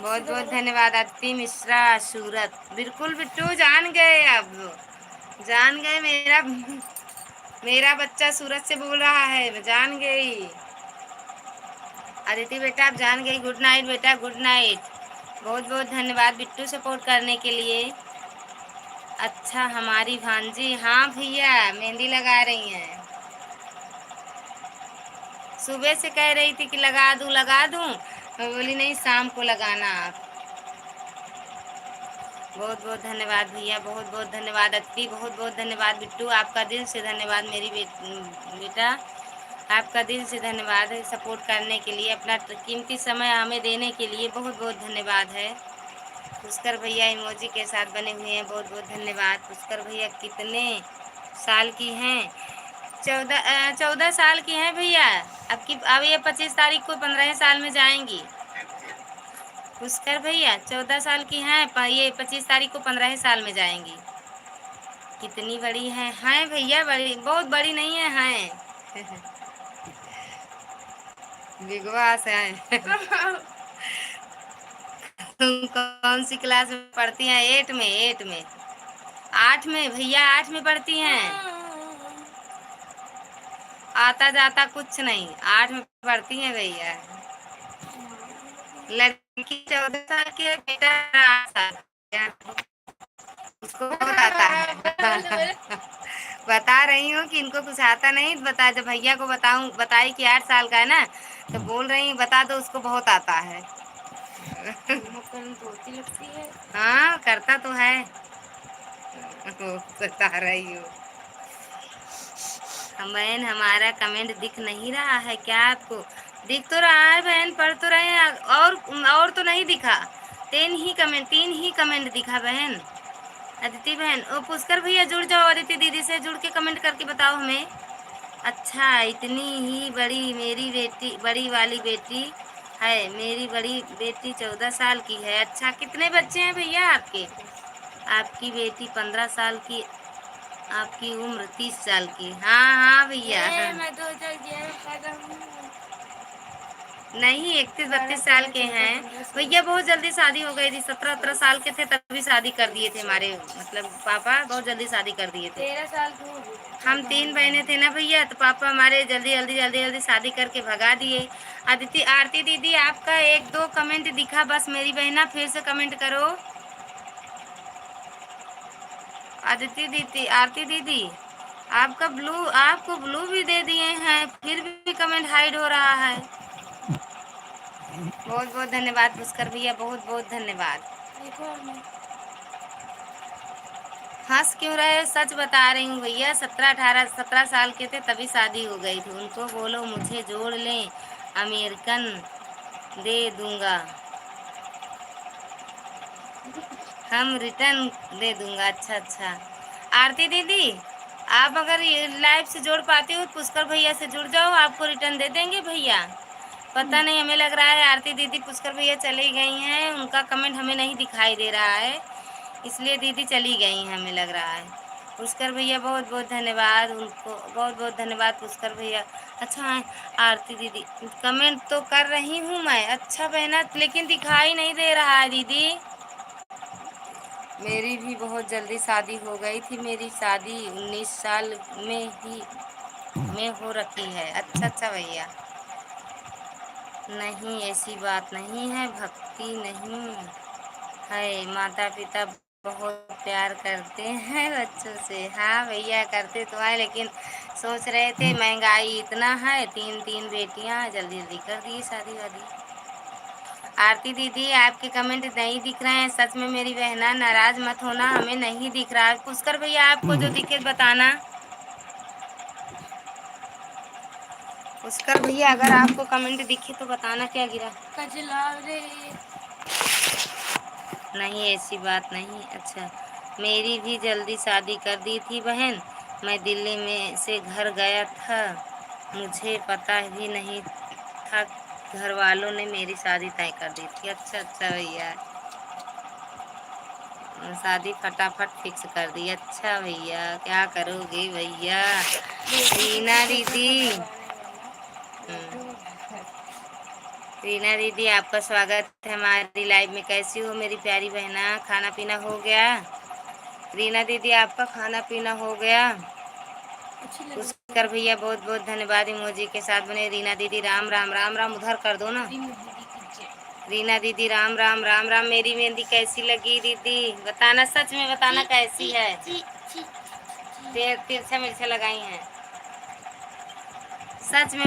Speaker 1: बहुत बहुत धन्यवाद अदिति मिश्रा सूरत। बिल्कुल बिट्टू जान गए, अब जान गए। मेरा बच्चा सूरत से बोल रहा है, मैं जान गई। अदिति बेटा आप जान गई। गुड नाइट बेटा, गुड नाइट। बहुत बहुत धन्यवाद बिट्टू सपोर्ट करने के लिए। अच्छा हमारी भांजी, हाँ भैया मेहंदी लगा रही हैं। सुबह से कह रही थी कि लगा दूं, मैं बोली नहीं शाम को लगाना आप। बहुत बहुत धन्यवाद भैया, बहुत बहुत धन्यवाद अदिति, बहुत बहुत धन्यवाद बिट्टू, आपका दिल से धन्यवाद मेरी बेटा, आपका दिल से धन्यवाद है सपोर्ट करने के लिए, अपना कीमती समय हमें देने के लिए बहुत बहुत धन्यवाद है। पुष्कर भैया इमोजी के साथ बने हुए हैं, बहुत बहुत धन्यवाद। पुष्कर भैया कितने साल की हैं? 14 साल की हैं भैया। अब ये 25 तारीख को 15 साल में जाएंगी। पुष्कर भैया 14 साल की हैं, ये 25 तारीख को 15 साल में जाएंगी। कितनी बड़ी हैं भैया, बड़ी बहुत बड़ी नहीं है, हैं। बिग बॉस है। तुम कौन सी क्लास में पढ़ती हैं? 8 में, 8 में, 8 में भैया, 8 में पढ़ती हैं। आता जाता कुछ नहीं, 8 में पढ़ती हैं भैया। लड़की 14 साल की है, बेटा 8 साल का। उसको बहुत आता है। बता रही हूँ कि इनको कुछ आता नहीं, बता, जब भैया को बताऊं, बताई कि 8 साल का है ना, तो बोल रही बता दो उसको बहुत आता है।
Speaker 2: लगती है।
Speaker 1: हाँ करता तो है। बता रही हूँ। बहन हमारा कमेंट दिख नहीं रहा है क्या आपको? दिख तो रहा है बहन, पढ़ तो रहे हैं, और तो नहीं दिखा। 3 ही कमेंट दिखा बहन। अदिति बहन, ओ पुष्कर भैया जुड़ जाओ, अदिति दीदी से जुड़ के कमेंट करके बताओ हमें। अच्छा, इतनी ही बड़ी मेरी बेटी, बड़ी वाली बेटी है। मेरी बड़ी बेटी 14 साल की है। अच्छा, कितने बच्चे हैं भैया आपके? आपकी बेटी 15 साल की, आपकी उम्र 30 साल की। हाँ हाँ भैया,
Speaker 2: मैं 2011 पैदा हूँ।
Speaker 1: नहीं 31-32 साल के हैं भैया। बहुत जल्दी शादी हो गई थी, 17-18 साल के थे तभी शादी कर दिए थे हमारे, मतलब पापा बहुत जल्दी शादी कर दिए थे।
Speaker 2: 13 साल की हूँ।
Speaker 1: हम 3 बहनें थे ना भैया, तो पापा हमारे जल्दी जल्दी जल्दी जल्दी शादी करके भगा दिए। अदिति, आरती दीदी आपका 1-2 कमेंट दिखा बस मेरी बहना, फिर से कमेंट करो। अदिति दीदी, आरती दीदी, आपको ब्लू भी दे दिए हैं, फिर भी कमेंट हाइड हो रहा है। बहुत बहुत धन्यवाद पुष्कर भैया, बहुत बहुत धन्यवाद।
Speaker 2: देखो मैं
Speaker 1: हंस क्यों रहे हो? सच बता रही हूँ भैया, 17 साल के थे तभी शादी हो गई थी। उनको बोलो मुझे जोड़ लें, अमेरिकन दे दूंगा, हम रिटर्न दे दूंगा। अच्छा अच्छा, आरती दीदी आप अगर ये लाइव से जोड़ पाती हो पुष्कर भैया से जुड़ जाओ, आपको रिटर्न दे देंगे भैया। पता नहीं, हमें लग रहा है आरती दीदी पुष्कर भैया चली गई हैं, उनका कमेंट हमें नहीं दिखाई दे रहा है, इसलिए दीदी चली गई हैं हमें लग रहा है। पुष्कर भैया बहुत बहुत धन्यवाद, उनको बहुत बहुत धन्यवाद पुष्कर भैया। अच्छा है आरती दीदी, कमेंट तो कर रही हूँ मैं। अच्छा बहना, लेकिन दिखाई नहीं दे रहा है दीदी। मेरी भी बहुत जल्दी शादी हो गई थी, मेरी शादी 19 साल में हो रखी है। अच्छा अच्छा भैया, नहीं ऐसी बात नहीं है, भक्ति नहीं है, माता पिता बहुत प्यार करते हैं बच्चों से। हाँ भैया करते तो है, लेकिन सोच रहे थे महंगाई इतना है, 3 बेटियां, जल्दी जल्दी कर दिए शादी वादी। आरती दीदी आपके कमेंट नहीं दिख रहे हैं, सच में मेरी बहना, नाराज मत होना, हमें नहीं दिख रहा है। पुष्कर भैया आपको जो दिखे बताना। पुष्कर भैया अगर आपको कमेंट दिखे तो बताना। क्या गिरा?
Speaker 2: कजला रे।
Speaker 1: नहीं ऐसी बात नहीं। अच्छा, मेरी भी जल्दी शादी कर दी थी बहन, मैं दिल्ली में से घर गया था, मुझे पता भी नहीं था, घर वालों ने मेरी शादी तय कर दी थी। अच्छा अच्छा भैया, शादी फटाफट फिक्स कर दी। अच्छा भैया, क्या करोगे भैया? रीना दीदी, रीना दीदी आपका स्वागत है हमारी लाइव में। कैसी हो मेरी प्यारी बहना? खाना पीना हो गया? रीना दीदी आपका खाना पीना हो गया? पुष्कर भैया बहुत बहुत धन्यवाद, इमोजी के साथ बने। रीना दीदी राम राम, राम राम उधर कर दो ना। रीना दीदी राम राम, राम राम। मेरी मेहंदी कैसी लगी दीदी? बताना, सच में बताना कैसी है। तिरछा मिर्चा लगाई हैं, सच में।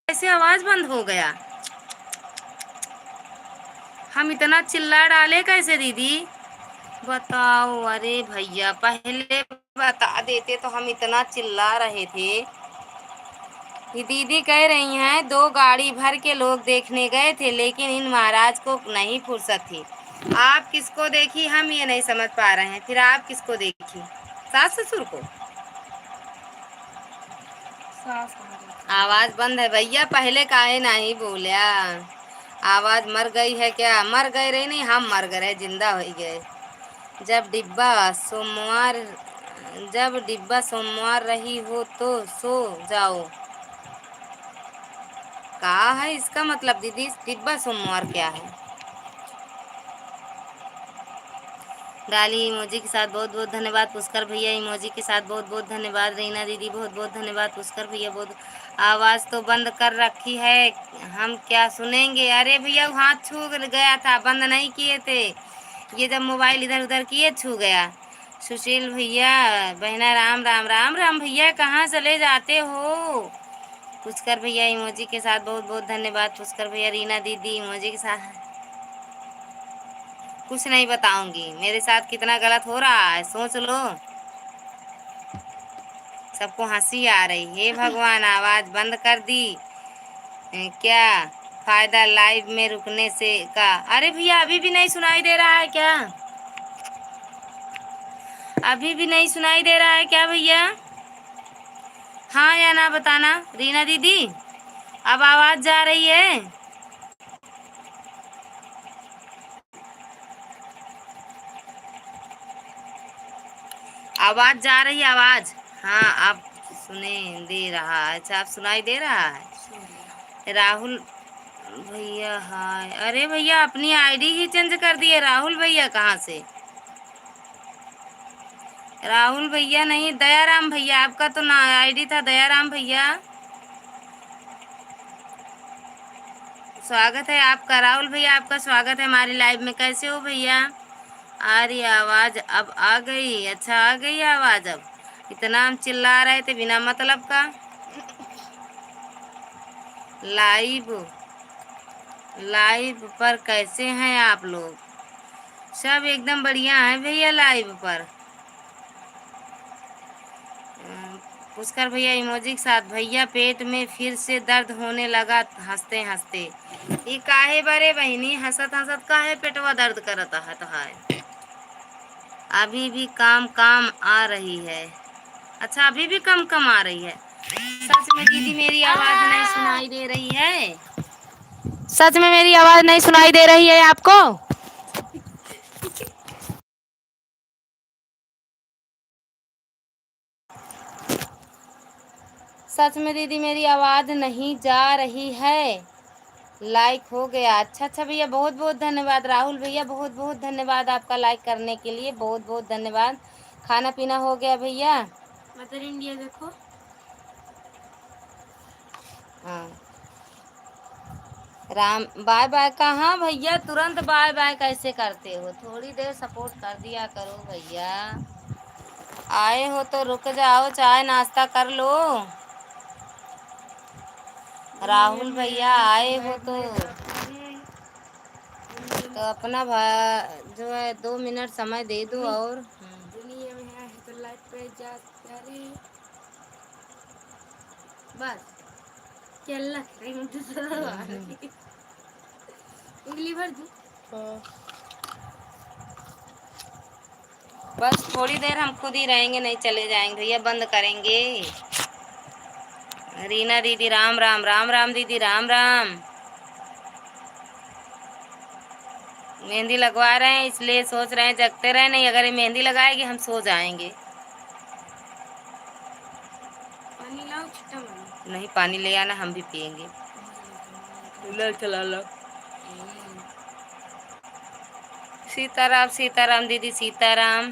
Speaker 1: कैसे आवाज बंद हो गया? हम इतना चिल्ला डाले कैसे दीदी? बताओ। अरे भैया पहले बता देते तो हम इतना चिल्ला रहे थे। ये दीदी कह रही हैं 2 गाड़ी भर के लोग देखने गए थे, लेकिन इन महाराज को नहीं फुर्सत थी। आप किसको देखी हम ये नहीं समझ पा रहे हैं। फिर आप किसको देखी? सास ससुर को? आवाज बंद है भैया, पहले काहे नहीं बोलिया? आवाज मर गई है क्या? मर गए रही नहीं, हम मर गए, जिंदा हो गए। जब डिब्बा सोमवार जब डिब्बा सोमवार रही हो तो सो जाओ। कहा है इसका मतलब दीदी? डिब्बा सोमवार क्या है? डाली इमोजी के साथ बहुत बहुत धन्यवाद। पुष्कर भैया इमोजी के साथ बहुत बहुत धन्यवाद। रीना दीदी बहुत बहुत धन्यवाद। पुष्कर भैया बहुत। आवाज़ तो बंद कर रखी है, हम क्या सुनेंगे? अरे भैया हाथ छू गया था, बंद नहीं किए थे। ये जब मोबाइल इधर उधर किए छू गया। सुशील भैया बहना राम राम राम राम भैया, कहाँ चले जाते हो? पुष्कर भैया इमोजी के साथ बहुत बहुत धन्यवाद। पुष्कर भैया रीना दीदी इमोजी के साथ। कुछ नहीं बताऊंगी, मेरे साथ कितना गलत हो रहा है सोच लो। सबको हंसी आ रही है। भगवान आवाज बंद कर दी। क्या फायदा लाइव में रुकने से का? अरे भैया अभी भी नहीं सुनाई दे रहा है क्या? अभी भी नहीं सुनाई दे रहा है क्या भैया? हाँ या ना बताना। रीना दीदी अब आवाज जा रही है? आवाज जा रही है आवाज? हाँ आप सुने दे रहा है। अच्छा आप सुनाई दे रहा है। राहुल भैया हाय। अरे भैया अपनी आईडी ही चेंज कर दिए। राहुल भैया कहाँ से? राहुल भैया नहीं, दयाराम भैया। आपका तो ना आईडी था दयाराम भैया। स्वागत है आपका राहुल भैया, आपका स्वागत है हमारी लाइव में। कैसे हो भैया? आ रही आवाज? अब आ गई? अच्छा आ गई आवाज अब। इतना हम चिल्ला रहे थे बिना मतलब का। लाइव लाइव पर कैसे हैं आप लोग? सब एकदम बढ़िया है भैया लाइव पर। पुष्कर भैया इमोजी के साथ। भैया पेट में फिर से दर्द होने लगा हंसते हंसते। ये काहे बरे बहनी हंसत हंसत काहे पेटवा दर्द करता है तो है? अभी भी काम काम आ रही है। अच्छा अभी भी कम कम आ रही है? सच में दीदी मेरी आवाज नहीं सुनाई दे रही है? सच में मेरी आवाज नहीं सुनाई दे रही है आपको? सच में दीदी मेरी आवाज नहीं जा रही है? लाइक हो गया? अच्छा अच्छा भैया बहुत बहुत धन्यवाद। राहुल भैया बहुत बहुत धन्यवाद आपका लाइक करने के लिए, बहुत बहुत धन्यवाद। खाना पीना हो गया भैया?
Speaker 2: मदर इंडिया देखो।
Speaker 1: हाँ राम बाय बाय। कहाँ भैया तुरंत बाय बाय कैसे करते हो? थोड़ी देर सपोर्ट कर दिया करो भैया। आए हो तो रुक जाओ, चाय नाश्ता कर लो। राहुल भैया आए हो तो अपना जो है 2 मिनट समय दे दो। और
Speaker 2: दुनिया में है तो लाइफ पे जा रही बस चल उंगली भर दूं।
Speaker 1: बस थोड़ी देर हम खुद ही रहेंगे, नहीं चले जाएंगे भैया, बंद करेंगे। रीना दीदी राम राम राम राम दीदी राम राम। मेहंदी लगवा रहे हैं इसलिए सोच रहे हैं जगते रहे, नहीं अगर ये मेहंदी लगाएगी हम सो जाएंगे।
Speaker 2: पानी लाओ छिट्टा मारो।
Speaker 1: नहीं पानी ले आना, हम भी पियेंगे। कूलर चला लो। सीताराम सीताराम दीदी सीताराम।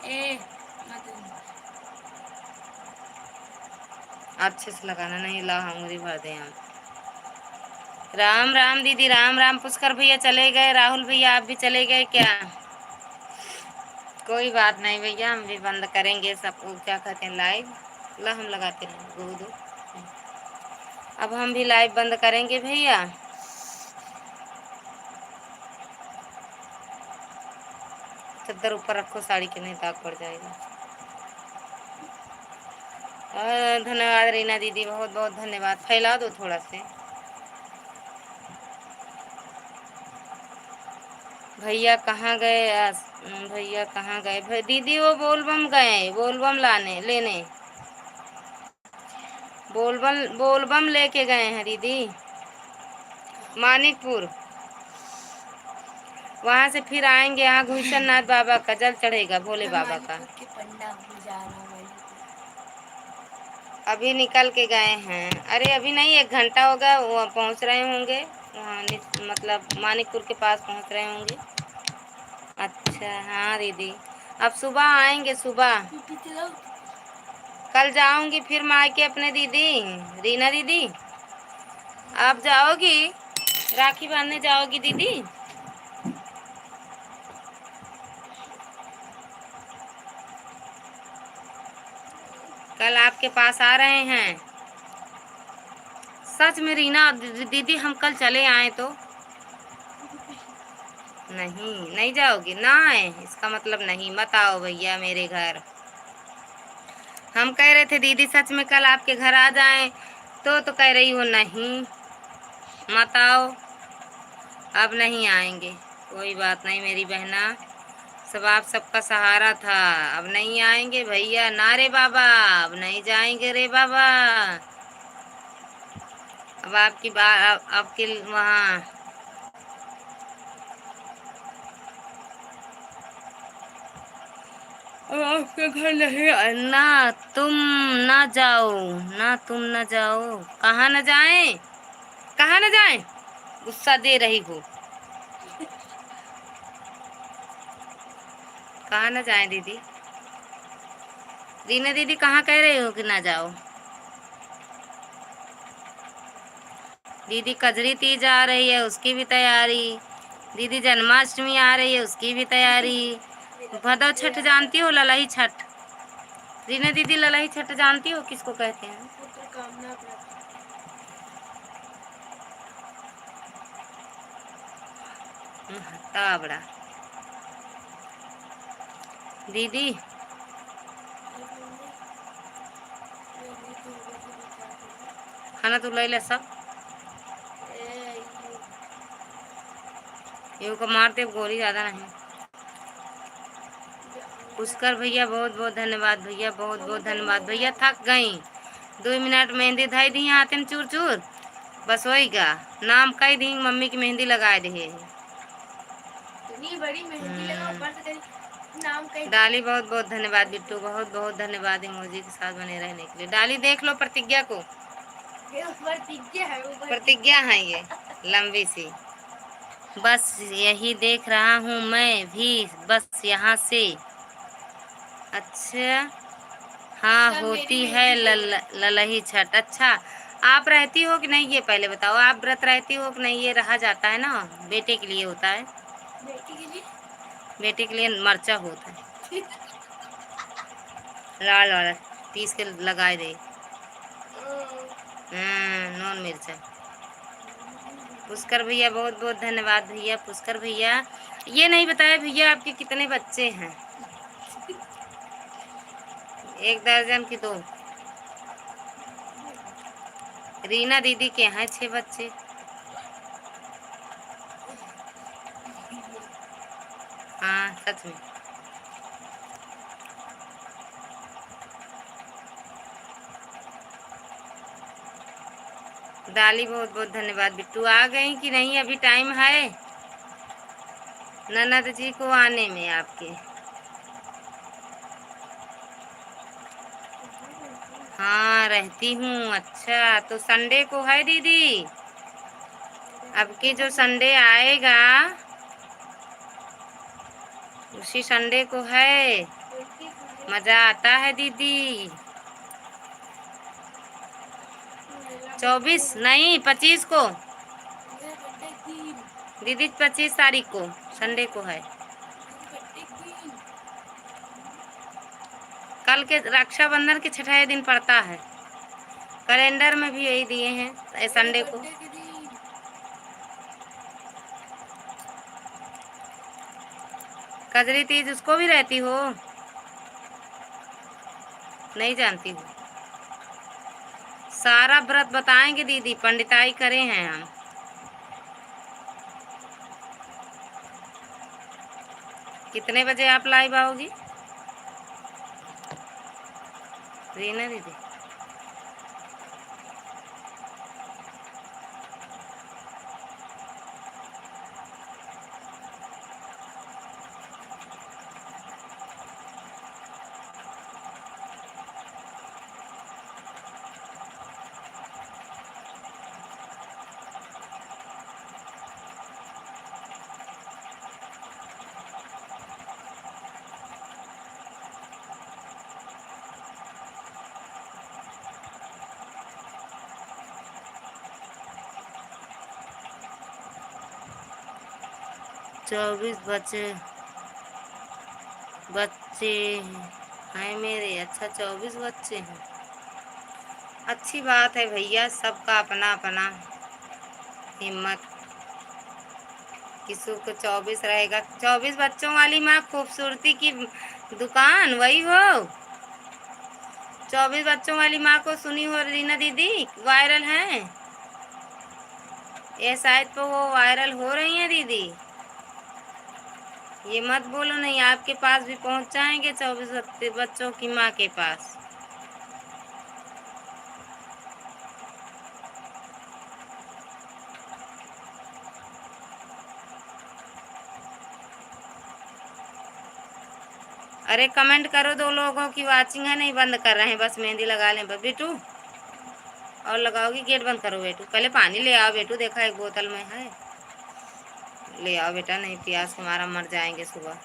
Speaker 2: ए मत
Speaker 1: अच्छे से लगाना, नहीं ला हंगरी भर दे हम। राम राम दीदी राम राम। पुष्कर भैया चले गए, राहुल भैया आप भी चले गए क्या? कोई बात नहीं भैया, हम भी बंद करेंगे सब, वो क्या कहते हैं लाइव। ला हम लगाते हैं दो। अब हम भी लाइव बंद करेंगे भैया। चद्दर ऊपर रखो, साड़ी के नहीं दाग पड़ जाएगा। धन्यवाद रीना दीदी, बहुत बहुत धन्यवाद। फैला दो थोड़ा से। भैया कहाँ गए भैया कहाँ गए दीदी? वो बोलबम गए, बोलबम लेने बोलबम लेके गए हैं दीदी, मानिकपुर। वहाँ से फिर आएंगे, यहाँ घुसननाथ बाबा का जल चढ़ेगा, भोले बाबा का। अभी निकल के गए हैं। अरे अभी नहीं, 1 घंटा होगा, वो पहुँच रहे होंगे वहाँ, मतलब मानिकपुर के पास पहुँच रहे होंगे। अच्छा हाँ दीदी, अब सुबह आएंगे, सुबह। कल जाऊंगी फिर मायके अपने दीदी, रीना दीदी। आप जाओगी? राखी बांधने जाओगी दीदी? कल आपके पास आ रहे हैं। सच में रीना दीदी, हम कल चले आए तो? नहीं जाओगी ना? आए इसका मतलब नहीं, मत आओ भैया मेरे घर। हम कह रहे थे दीदी सच में कल आपके घर आ जाएं, तो कह रही हो नहीं मत आओ, अब नहीं आएंगे। कोई बात नहीं मेरी बहना, सब आप सबका सहारा था। अब नहीं आएंगे भैया ना रे बाबा, अब नहीं जाएंगे रे बाबा। अब आपकी बात, आपके वहाँ अब आपके घर नहीं ना, तुम ना जाओ ना, तुम ना जाओ। कहाँ न जाएं, कहाँ न जाएं? गुस्सा दे रही हो। कहाँ न जाएं दीदी? रीना दीदी कहाँ कह रही हो कि ना जाओ? दीदी कजरी तीज आ रही है, उसकी भी तैयारी। दीदी जन्माष्टमी आ रही है, उसकी भी तैयारी। भदौ छठ जानती हो? ललही छठ। रीना दीदी ललही छठ जानती हो किसको कहते हैं? तावड़ा दीदी। खाना तो ले ले सब, ये को मारते गोली ज्यादा नहीं। पुष्कर भैया बहुत बहुत धन्यवाद भैया, बहुत बहुत धन्यवाद भैया। थक गई, 2 मिनट मेहंदी धाई दी हाथ में चूर चूर, बस वही का नाम कही दी, मम्मी की मेहंदी लगाए दे। बड़ी मेहंदी लगाओ, नाम कही। डाली बहुत बहुत धन्यवाद बिट्टू, बहुत बहुत धन्यवाद इमोजी के साथ बने रहने के लिए। डाली देख लो प्रतिज्ञा को, प्रतिज्ञा है ये लंबी सी। बस यही देख रहा हूँ मैं भी, बस यहाँ से। अच्छा हाँ होती है ललही छठ। अच्छा आप रहती हो कि नहीं ये पहले बताओ, आप व्रत रहती हो कि नहीं? ये रहा जाता है ना, बेटे के लिए होता है। बेटे के लिए मरचा होता है, लाल वाला पीस के लगाए दे। नॉन मिर्चा। पुष्कर भैया बहुत बहुत धन्यवाद भैया। पुष्कर भैया ये नहीं बताया भैया आपके कितने बच्चे हैं? 1 दर्जन की 2। रीना दीदी के हैं 6 बच्चे। हाँ सच में। डाली बहुत बहुत धन्यवाद। बिट्टू आ गई कि नहीं? अभी टाइम है ननद जी को आने में आपके। हाँ रहती हूँ। अच्छा तो संडे को है दीदी? अब की जो संडे आएगा उसी संडे को है, मजा आता है दीदी। 24 नहीं 25 को दीदी, 25 तारीख को संडे को है। कल के रक्षाबंधन के 6 दिन पड़ता है, कैलेंडर में भी यही दिए हैं संडे को। कजरी तीज उसको भी रहती हो? नहीं जानती हो? सारा व्रत बताएंगे दीदी, पंडिताई करे हैं हम। कितने बजे आप लाइव आओगी रीना दीदी? चौबीस बच्चे हैं मेरे। अच्छा 24 बच्चे हैं, अच्छी बात है भैया, सबका अपना अपना हिम्मत। किसी को 24 रहेगा। 24 बच्चों वाली माँ खूबसूरती की दुकान वही हो? 24 बच्चों वाली माँ को सुनी हो रीना दीदी? वायरल हैं ये शायद तो, वो वायरल हो रही हैं दीदी। ये मत बोलो नहीं, आपके पास भी पहुंच जाएंगे 24 बच्चों की माँ के पास। अरे कमेंट करो, 2 लोगों की वाचिंग है, नहीं बंद कर रहे हैं, बस मेहंदी लगा लें बस। बेटू और लगाओगी? गेट बंद करो बेटू। पहले पानी ले आओ बेटू, देखा एक बोतल में है, ले आओ बेटा, नहीं प्यास के मारा मर जाएंगे सुबह।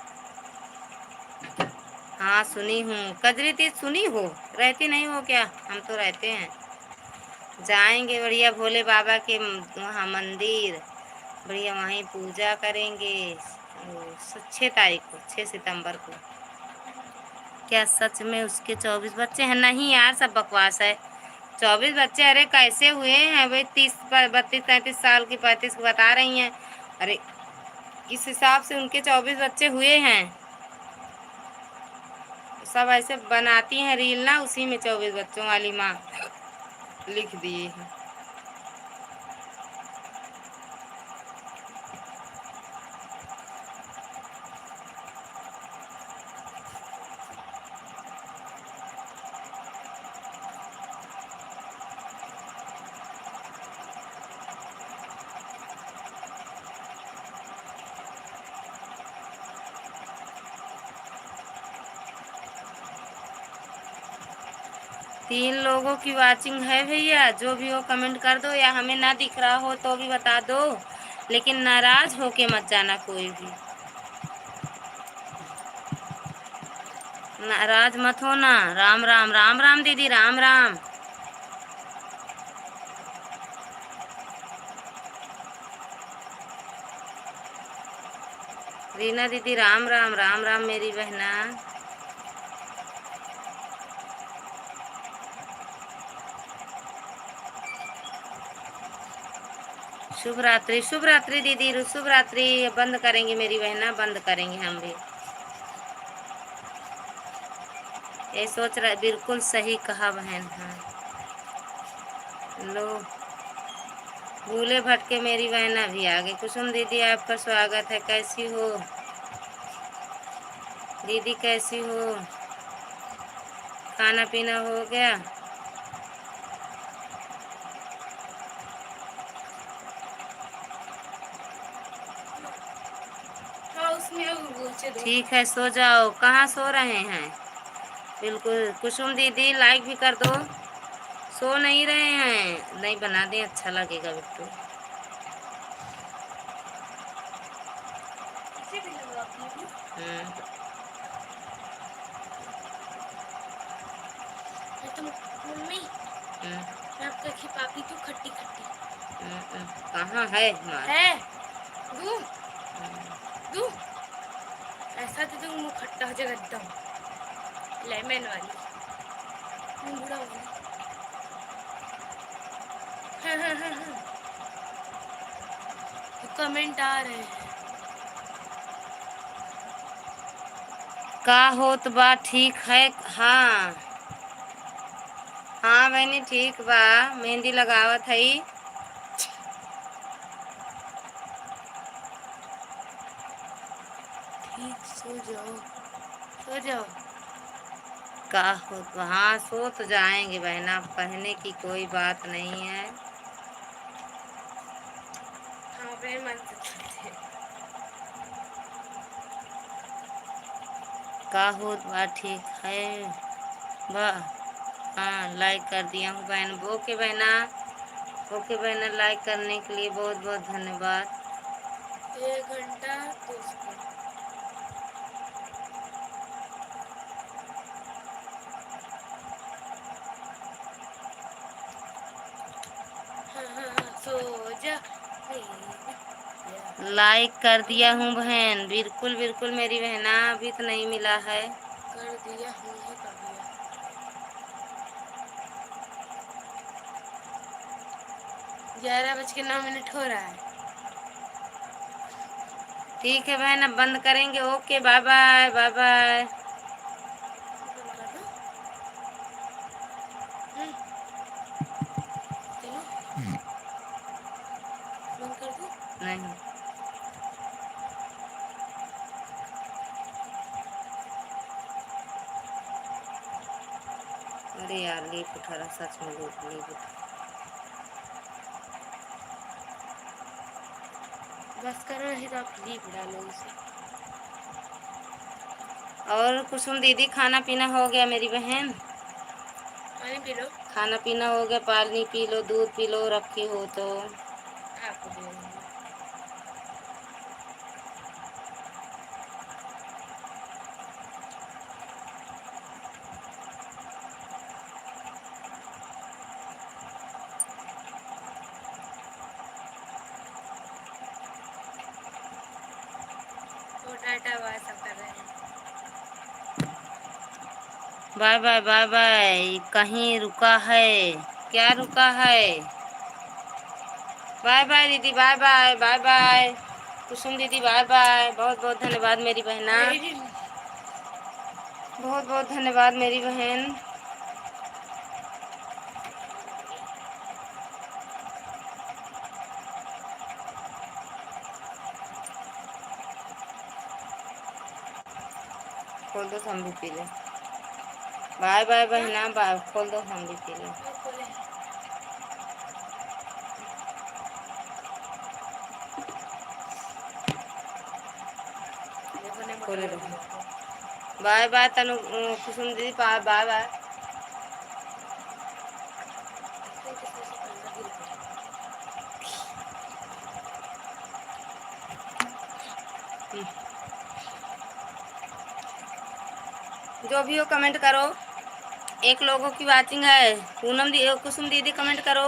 Speaker 1: हाँ सुनी हूँ, कजरी तीज सुनी हो? रहती नहीं हो क्या? हम तो रहते हैं। जाएंगे बढ़िया भोले बाबा के वहाँ मंदिर, बढ़िया वहीं पूजा करेंगे 6 तारीख को, 6 सितंबर को। क्या सच में उसके 24 बच्चे हैं? नहीं यार, सब बकवास है। 24 बच्चे? अरे कैसे हुए हैं भाई? 32 33 साल की 35 की बता रही हैं। अरे किस हिसाब से उनके 24 बच्चे हुए हैं? सब ऐसे बनाती हैं रील ना, उसी में 24 बच्चों वाली माँ लिख दिए हैं। तीन लोगों की वाचिंग है भैया, जो भी हो कमेंट कर दो, या हमें ना दिख रहा हो तो भी बता दो, लेकिन नाराज होके मत जाना कोई भी, नाराज मत होना। राम राम, राम राम दीदी, राम राम। रीना दीदी राम राम, राम राम मेरी बहना। शुभ रात्रि, शुभ रात्रि दीदी, शुभ रात्रि। बंद करेंगे मेरी बहना, बंद करेंगे हम भी। ये सोच रहा, बिल्कुल सही कहा बहन। हाँ लो, भूले भटके मेरी बहना भी आ गई। कुसुम दीदी आपका स्वागत है, कैसी हो दीदी? कैसी हो? खाना पीना हो गया? ठीक है, सो जाओ। कहाँ सो रहे हैं? बिल्कुल कुसुम दीदी लाइक भी कर दो। सो नहीं रहे हैं? नहीं बना दें, अच्छा लगेगा बिट्टू।
Speaker 2: मम्मी आपका पापी तो खट्टी खट्टी
Speaker 1: कहाँ है?
Speaker 2: है दू दू ऐसा दे दूँ मुँह खट्टा हो जाएगा एकदम। लेमन वाली बुरा वाली। हाँ हाँ हाँ हाँ, कमेंट आ रहे हैं।
Speaker 1: का होत बा ठीक है। हाँ हाँ बहनी ठीक बा, मेहंदी लगावत हई।
Speaker 2: ठीक, सो जाओ सो जाओ।
Speaker 1: का होत बा, हाँ सो तो जाएंगे बहना, कहने की कोई बात नहीं है।
Speaker 2: हाँ अपने मन से करते हैं।
Speaker 1: का होत बा ठीक है बा। हाँ लाइक कर दिया हूँ बहन। ओके बहना, ओके बहना, लाइक करने के लिए बहुत बहुत धन्यवाद।
Speaker 2: 1 घंटा 2 सेकंड। हाँ हाँ हाँ, सो जा मेरी
Speaker 1: लाइक कर दिया हूँ बहन, बिल्कुल बिल्कुल मेरी बहना, अभी तो नहीं मिला है।
Speaker 2: कर दिया हूँ, ही कर दिया। 11:09 हो रहा है।
Speaker 1: ठीक है बहन, अब बंद करेंगे। Okay bye bye bye bye.
Speaker 2: बंद कर दो। चलो बंद कर दो।
Speaker 1: नहीं, अरे यार लीप उठा रहा, सच में लीप उठा।
Speaker 2: बस करो, नहीं तो आप लीप डालो उसे।
Speaker 1: और कुसुम दीदी खाना पीना हो गया मेरी बहन?
Speaker 2: पानी पी लो।
Speaker 1: खाना पीना हो गया, पानी पी लो, दूध पी लो, रखी हो तो।
Speaker 2: आपको दे दूँगी। वो टाटा बाय सब कर रहे हैं।
Speaker 1: Bye bye bye bye. कहीं रुका है क्या? रुका है? बाय बाय दीदी, bye bye bye bye. Kusum दीदी बाय बाय, बहुत बहुत धन्यवाद मेरी बहना,
Speaker 2: मेरी
Speaker 1: बहुत बहुत धन्यवाद मेरी बहन। खोल दो तो हम भी पी लें। बाय बाय बहना, बाय, खोल दो हम भी पी लें।
Speaker 2: खोले। देखो ने
Speaker 1: खोले
Speaker 2: मोटर
Speaker 1: रहो।
Speaker 2: वाली।
Speaker 1: बाय बाय तनु, कुसुम दीदी बाय बाय बाय। जो भी हो कमेंट करो। एक लोगों की वाचिंग है। पूनम दी, कुसुम दीदी कमेंट करो।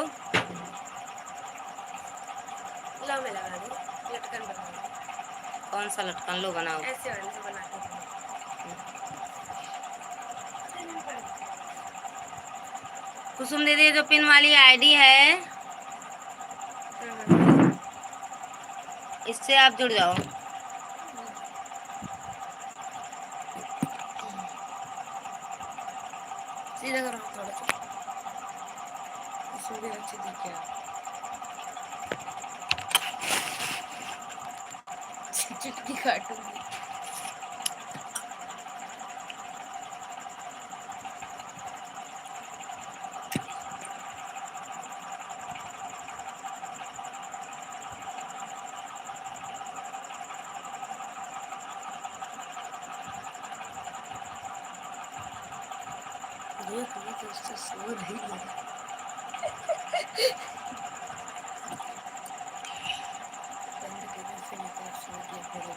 Speaker 2: लो मैं लगा दूँ, लटकन बना दूँ।
Speaker 1: कौन सा लटकन? लो बनाओ।
Speaker 2: ऐसे वाले से बनाते हैं।
Speaker 1: कुसुम दीदी जो पिन वाली आईडी है, इससे आप जुड़ जाओ।
Speaker 2: सीधा करो थोड़ा सा, इसमें भी अच्छी दिखे आप। चुटकी काटूंगी। देख लो तो उससे सो रही है। बंद करने से निकाल सो गया।